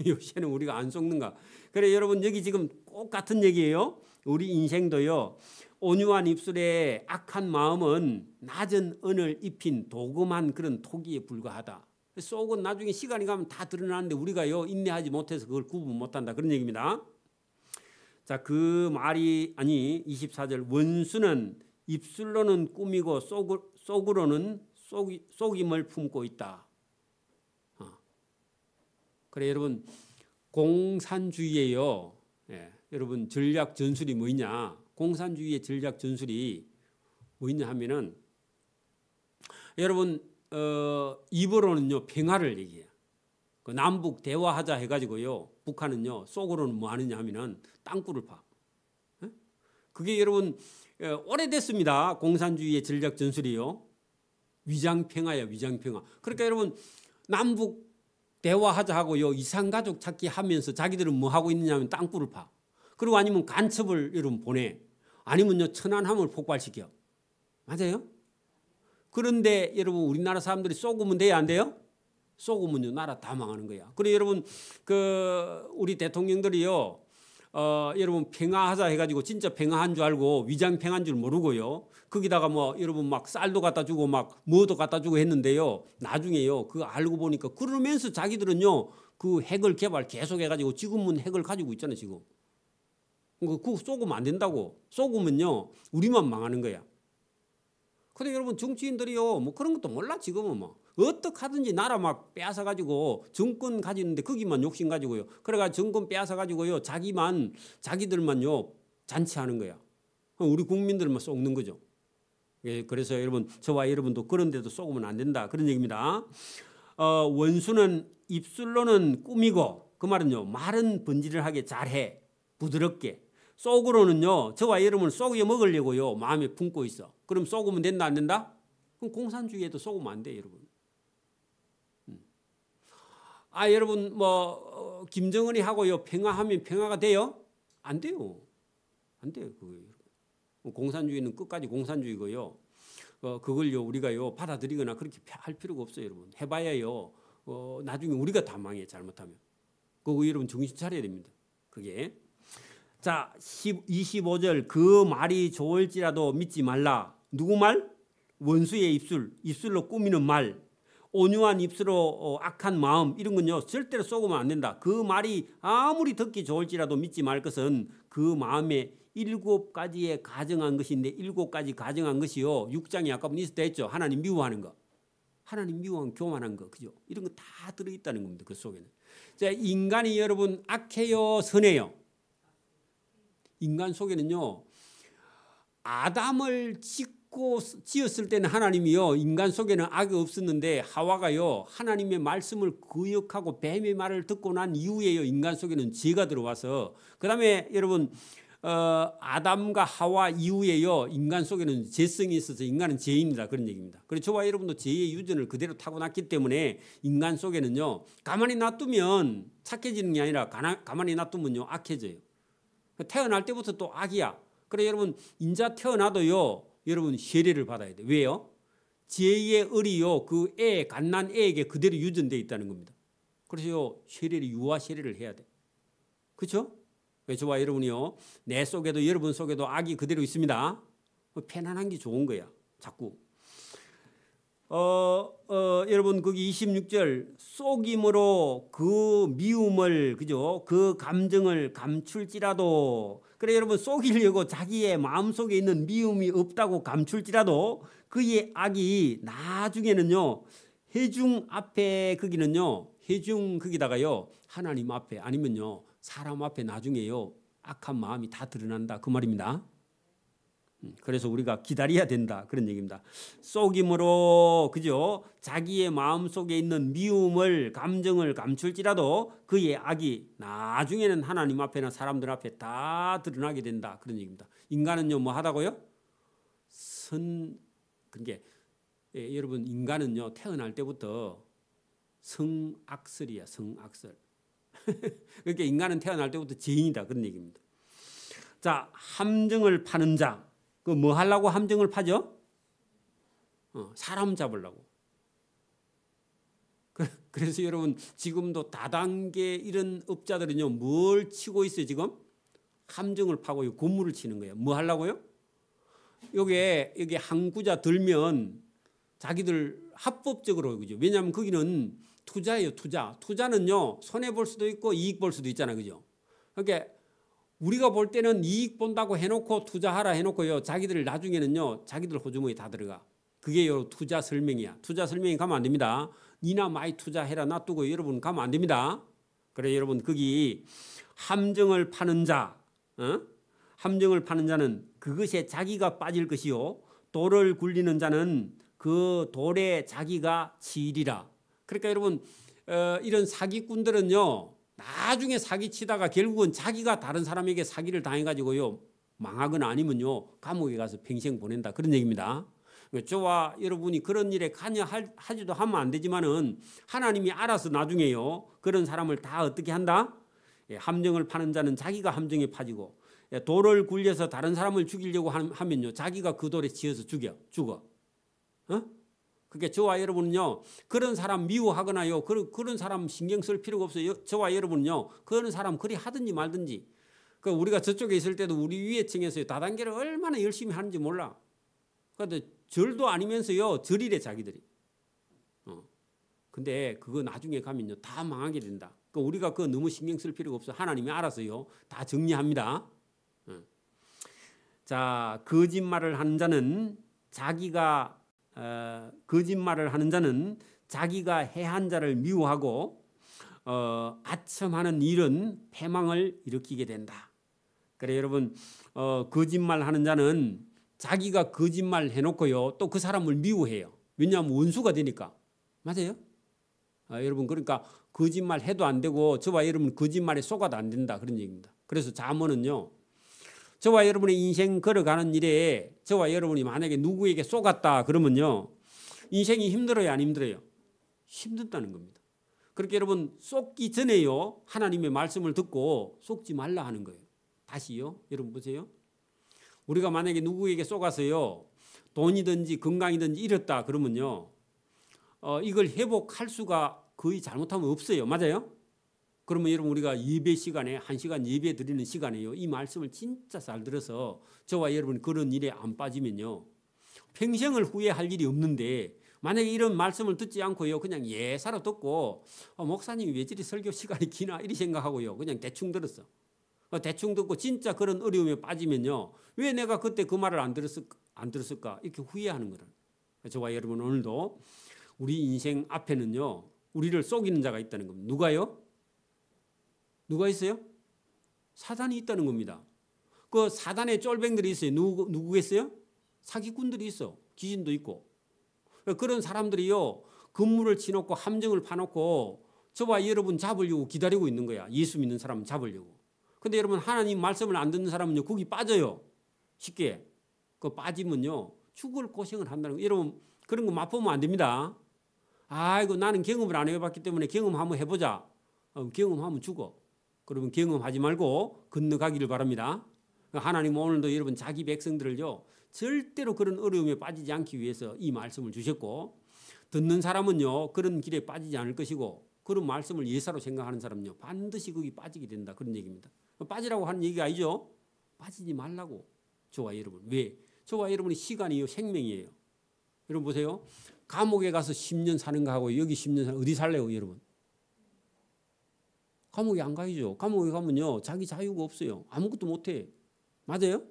요새는 우리가 안 속는가. 그래 여러분 여기 지금 꼭 같은 얘기예요. 우리 인생도요 온유한 입술에 악한 마음은 낮은 은을 입힌 도금한 그런 토기에 불과하다. 속은 나중에 시간이 가면 다 드러나는데 우리가요 인내하지 못해서 그걸 구분 못한다 그런 얘기입니다. 자, 그 말이 아니 24절 원수는 입술로는 꾸미고 속으로는 속임을 품고 있다. 그래 여러분 공산주의예요. 여러분 전략 전술이 뭐냐? 공산주의의 전략 전술이 뭐냐 하면은 여러분 입으로는요 평화를 얘기해요. 그 남북 대화하자 해가지고요 북한은요 속으로는 뭐 하느냐 하면은 땅굴을 파. 그게 여러분 오래됐습니다. 공산주의의 전략 전술이요. 위장평화야 위장평화. 그러니까 여러분 남북 대화하자 하고요. 이산가족 찾기 하면서 자기들은 뭐 하고 있느냐면 땅굴을 파. 그리고 아니면 간첩을 여러분 보내. 아니면요 천안함을 폭발시켜. 맞아요? 그런데 여러분 우리나라 사람들이 쏘구면 돼야 안 돼요? 쏘구면요 나라 다 망하는 거야. 그래 여러분 우리 대통령들이요 여러분 평화하자 해가지고 진짜 평화한 줄 알고 위장 평화인 줄 모르고요. 거기다가 뭐 여러분 막 쌀도 갖다 주고 막 뭐도 갖다 주고 했는데요. 나중에요 그거 알고 보니까 그러면서 자기들은요 그 핵을 개발 계속 해가지고 지금은 핵을 가지고 있잖아요 지금. 그거 쏘구면 안 된다고. 쏘구면요 우리만 망하는 거야. 근데 여러분 정치인들이요 뭐 그런 것도 몰라 지금은 뭐 어떻게 하든지 나라 막 빼앗아 가지고 정권 가지는데 거기만 욕심 가지고요. 그래가 정권 빼앗아 가지고요 자기들만요 잔치하는 거야. 우리 국민들만 속는 거죠. 예, 그래서 여러분 저와 여러분도 그런 데도 속으면 안 된다 그런 얘기입니다. 원수는 입술로는 꾸미고 그 말은요 말은 번지르하게 잘해 부드럽게. 속으로는요 저와 여러분을 속여 먹으려고요 마음에 품고 있어. 그럼 속으면 된다 안 된다? 그럼 공산주의에도 속으면 안 돼 여러분. 여러분 뭐 김정은이 하고요 평화하면 평화가 돼요? 안 돼요. 안 돼요. 공산주의는 끝까지 공산주의고요. 그걸요 우리가요 받아들이거나 그렇게 할 필요가 없어요 여러분. 해봐야요 나중에 우리가 다 망해 잘못하면. 그거 여러분 정신 차려야 됩니다. 그게. 자 25절 그 말이 좋을지라도 믿지 말라. 누구 말? 원수의 입술로 꾸미는 말. 온유한 입술로 악한 마음 이런 건요 절대로 쏘으면 안 된다. 그 말이 아무리 듣기 좋을지라도 믿지 말 것은 그 마음에 7가지에 가정한 것인데 7가지 가정한 것이요 6장에 아까 있었다 했죠. 하나님 미워하는 거. 하나님 미워하는 교만한 거 그죠? 이런 거 다 들어있다는 겁니다. 그 속에는. 자 인간이 여러분 악해요 선해요? 인간 속에는요 아담을 지었을 때는 하나님이요 인간 속에는 악이 없었는데 하와가요 하나님의 말씀을 거역하고 뱀의 말을 듣고 난 이후에요 인간 속에는 죄가 들어와서 그 다음에 여러분 아담과 하와 이후에요 인간 속에는 죄성이 있어서 인간은 죄입니다 그런 얘기입니다. 그래서 저와 여러분도 죄의 유전을 그대로 타고났기 때문에 인간 속에는요 가만히 놔두면 착해지는 게 아니라 가만히 놔두면요 악해져요. 태어날 때부터 또 악이야. 그래 여러분 인자 태어나도요 여러분 세례를 받아야 돼. 왜요? 죄의 을이요 그 갓난 애에게 그대로 유전되어 있다는 겁니다. 그래서 세례를 유아 세례를 해야 돼. 그렇죠? 저와 여러분이요 내 속에도 여러분 속에도 악이 그대로 있습니다. 편안한 게 좋은 거야. 자꾸. 여러분 거기 26절 속임으로 그 미움을 그죠? 그 감정을 감출지라도 그래 여러분 속이려고 자기의 마음속에 있는 미움이 없다고 감출지라도 그의 악이 나중에는요 회중 앞에 거기는요 회중 거기다가요 하나님 앞에 아니면요 사람 앞에 나중에요 악한 마음이 다 드러난다 그 말입니다. 그래서 우리가 기다려야 된다 그런 얘기입니다. 속임으로 그죠? 자기의 마음속에 있는 미움을 감정을 감출지라도 그의 악이 나중에는 하나님 앞에나 사람들 앞에 다 드러나게 된다 그런 얘기입니다. 인간은요 뭐 하다고요? 그게 여러분 인간은요 태어날 때부터 성악설이야 성악설. 그러니까 인간은 태어날 때부터 죄인이다 그런 얘기입니다. 자 함정을 파는 자 그 뭐 하려고 함정을 파죠? 사람 잡으려고. 그래서 여러분 지금도 다단계 이런 업자들은요 뭘 치고 있어요 지금? 함정을 파고 고물을 치는 거예요. 뭐 하려고요? 여기 항구자 들면 자기들 합법적으로 그죠? 왜냐하면 거기는 투자예요 투자. 투자는요 손해 볼 수도 있고 이익 볼 수도 있잖아요 그죠? 그러니까 우리가 볼 때는 이익 본다고 해놓고 투자하라 해놓고요 자기들 나중에는요 자기들 호주머니에 다 들어가. 그게 투자 설명이야. 투자 설명이 가면 안 됩니다. 니나 많이 투자해라 놔두고 여러분 가면 안 됩니다. 그래 여러분 거기 함정을 파는 자 함정을 파는 자는 그것에 자기가 빠질 것이요 돌을 굴리는 자는 그 돌에 자기가 치리라. 그러니까 여러분 이런 사기꾼들은요 나중에 사기치다가 결국은 자기가 다른 사람에게 사기를 당해가지고요 망하거나 아니면요 감옥에 가서 평생 보낸다 그런 얘기입니다. 저와 여러분이 그런 일에 관여하지도 하면 안 되지만은 하나님이 알아서 나중에요. 그런 사람을 다 어떻게 한다? 함정을 파는 자는 자기가 함정에 빠지고 돌을 굴려서 다른 사람을 죽이려고 하면요. 자기가 그 돌에 치여서 죽어. 그러니까 저와 여러분은요. 그런 사람 미워하거나요. 그런 사람 신경 쓸 필요가 없어요. 저와 여러분은요. 그런 사람 그리 하든지 말든지. 그러니까 우리가 저쪽에 있을 때도 우리 위에 층에서 다단계를 얼마나 열심히 하는지 몰라. 그런데 절도 아니면서요. 절이래 자기들이. 근데 그거 나중에 가면요. 다 망하게 된다. 그러니까 우리가 그거 너무 신경 쓸 필요가 없어. 하나님이 알아서요. 다 정리합니다. 자, 거짓말을 하는 자는 자기가 해한 자를 미워하고 아첨하는 일은 패망을 일으키게 된다. 그래 여러분 거짓말하는 자는 자기가 거짓말 해놓고요 또 그 사람을 미워해요. 왜냐하면 원수가 되니까. 맞아요? 여러분 그러니까 거짓말 해도 안 되고 저와 여러분 거짓말에 속아도 안 된다 그런 얘기입니다. 그래서 잠언은요 저와 여러분의 인생 걸어가는 일에 저와 여러분이 만약에 누구에게 속았다 그러면요 인생이 힘들어요 안 힘들어요? 힘든다는 겁니다. 그렇게 여러분 속기 전에요 하나님의 말씀을 듣고 속지 말라 하는 거예요. 다시요 여러분 보세요. 우리가 만약에 누구에게 속아서요 돈이든지 건강이든지 잃었다 그러면요 이걸 회복할 수가 거의 잘못하면 없어요. 맞아요? 그러면 여러분 우리가 예배 시간에 1시간 예배 드리는 시간에요 이 말씀을 진짜 잘 들어서 저와 여러분 그런 일에 안 빠지면요 평생을 후회할 일이 없는데 만약에 이런 말씀을 듣지 않고요 그냥 예사로 듣고 목사님이 왜 저리 설교 시간이 기나 이리 생각하고요 그냥 대충 들었어. 대충 듣고 진짜 그런 어려움에 빠지면요 왜 내가 그때 그 말을 안 들었을까 이렇게 후회하는 거라. 저와 여러분 오늘도 우리 인생 앞에는요 우리를 속이는 자가 있다는 겁니다. 누가요? 누가 있어요? 사단이 있다는 겁니다. 그 사단의 쫄병들이 있어요. 누구겠어요? 사기꾼들이 있어. 귀신도 있고. 그런 사람들이요 건물을 치놓고 함정을 파놓고 저와 여러분 잡으려고 기다리고 있는 거야. 예수 믿는 사람 잡으려고. 근데 여러분 하나님 말씀을 안 듣는 사람은요 거기 빠져요. 쉽게. 그 빠지면요 죽을 고생을 한다는 거예요. 여러분 그런 거 맛보면 안 됩니다. 아이고 나는 경험을 안 해봤기 때문에 경험 한번 해보자. 경험하면 죽어. 그러면 경험하지 말고 건너가기를 바랍니다. 하나님 오늘도 여러분 자기 백성들을요 절대로 그런 어려움에 빠지지 않기 위해서 이 말씀을 주셨고 듣는 사람은요 그런 길에 빠지지 않을 것이고 그런 말씀을 예사로 생각하는 사람은요 반드시 거기 빠지게 된다 그런 얘기입니다. 빠지라고 하는 얘기가 아니죠. 빠지지 말라고. 저와 여러분 왜? 저와 여러분의 시간이요 생명이에요. 여러분 보세요. 감옥에 가서 10년 사는 거하고 여기 10년 사는 어디 살래요 여러분? 감옥에 안 가야죠. 감옥에 가면요 자기 자유가 없어요. 아무것도 못해. 맞아요?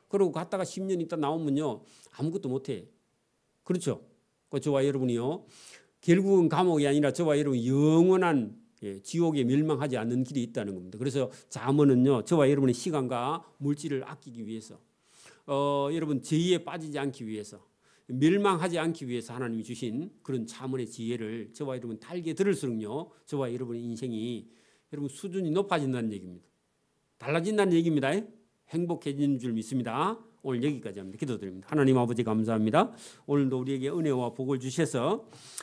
그리고 갔다가 10년 있다 나오면요 아무것도 못해. 그렇죠? 저와 여러분이요 결국은 감옥이 아니라 저와 여러분 영원한 지옥에 멸망하지 않는 길이 있다는 겁니다. 그래서 잠언은요 저와 여러분의 시간과 물질을 아끼기 위해서 여러분 죄에 빠지지 않기 위해서 멸망하지 않기 위해서 하나님이 주신 그런 잠언의 지혜를 저와 여러분 달게 들을수록요 저와 여러분의 인생이 여러분 수준이 높아진다는 얘기입니다. 달라진다는 얘기입니다. 행복해지는 줄 믿습니다. 오늘 여기까지 합니다. 기도드립니다. 하나님 아버지 감사합니다. 오늘도 우리에게 은혜와 복을 주셔서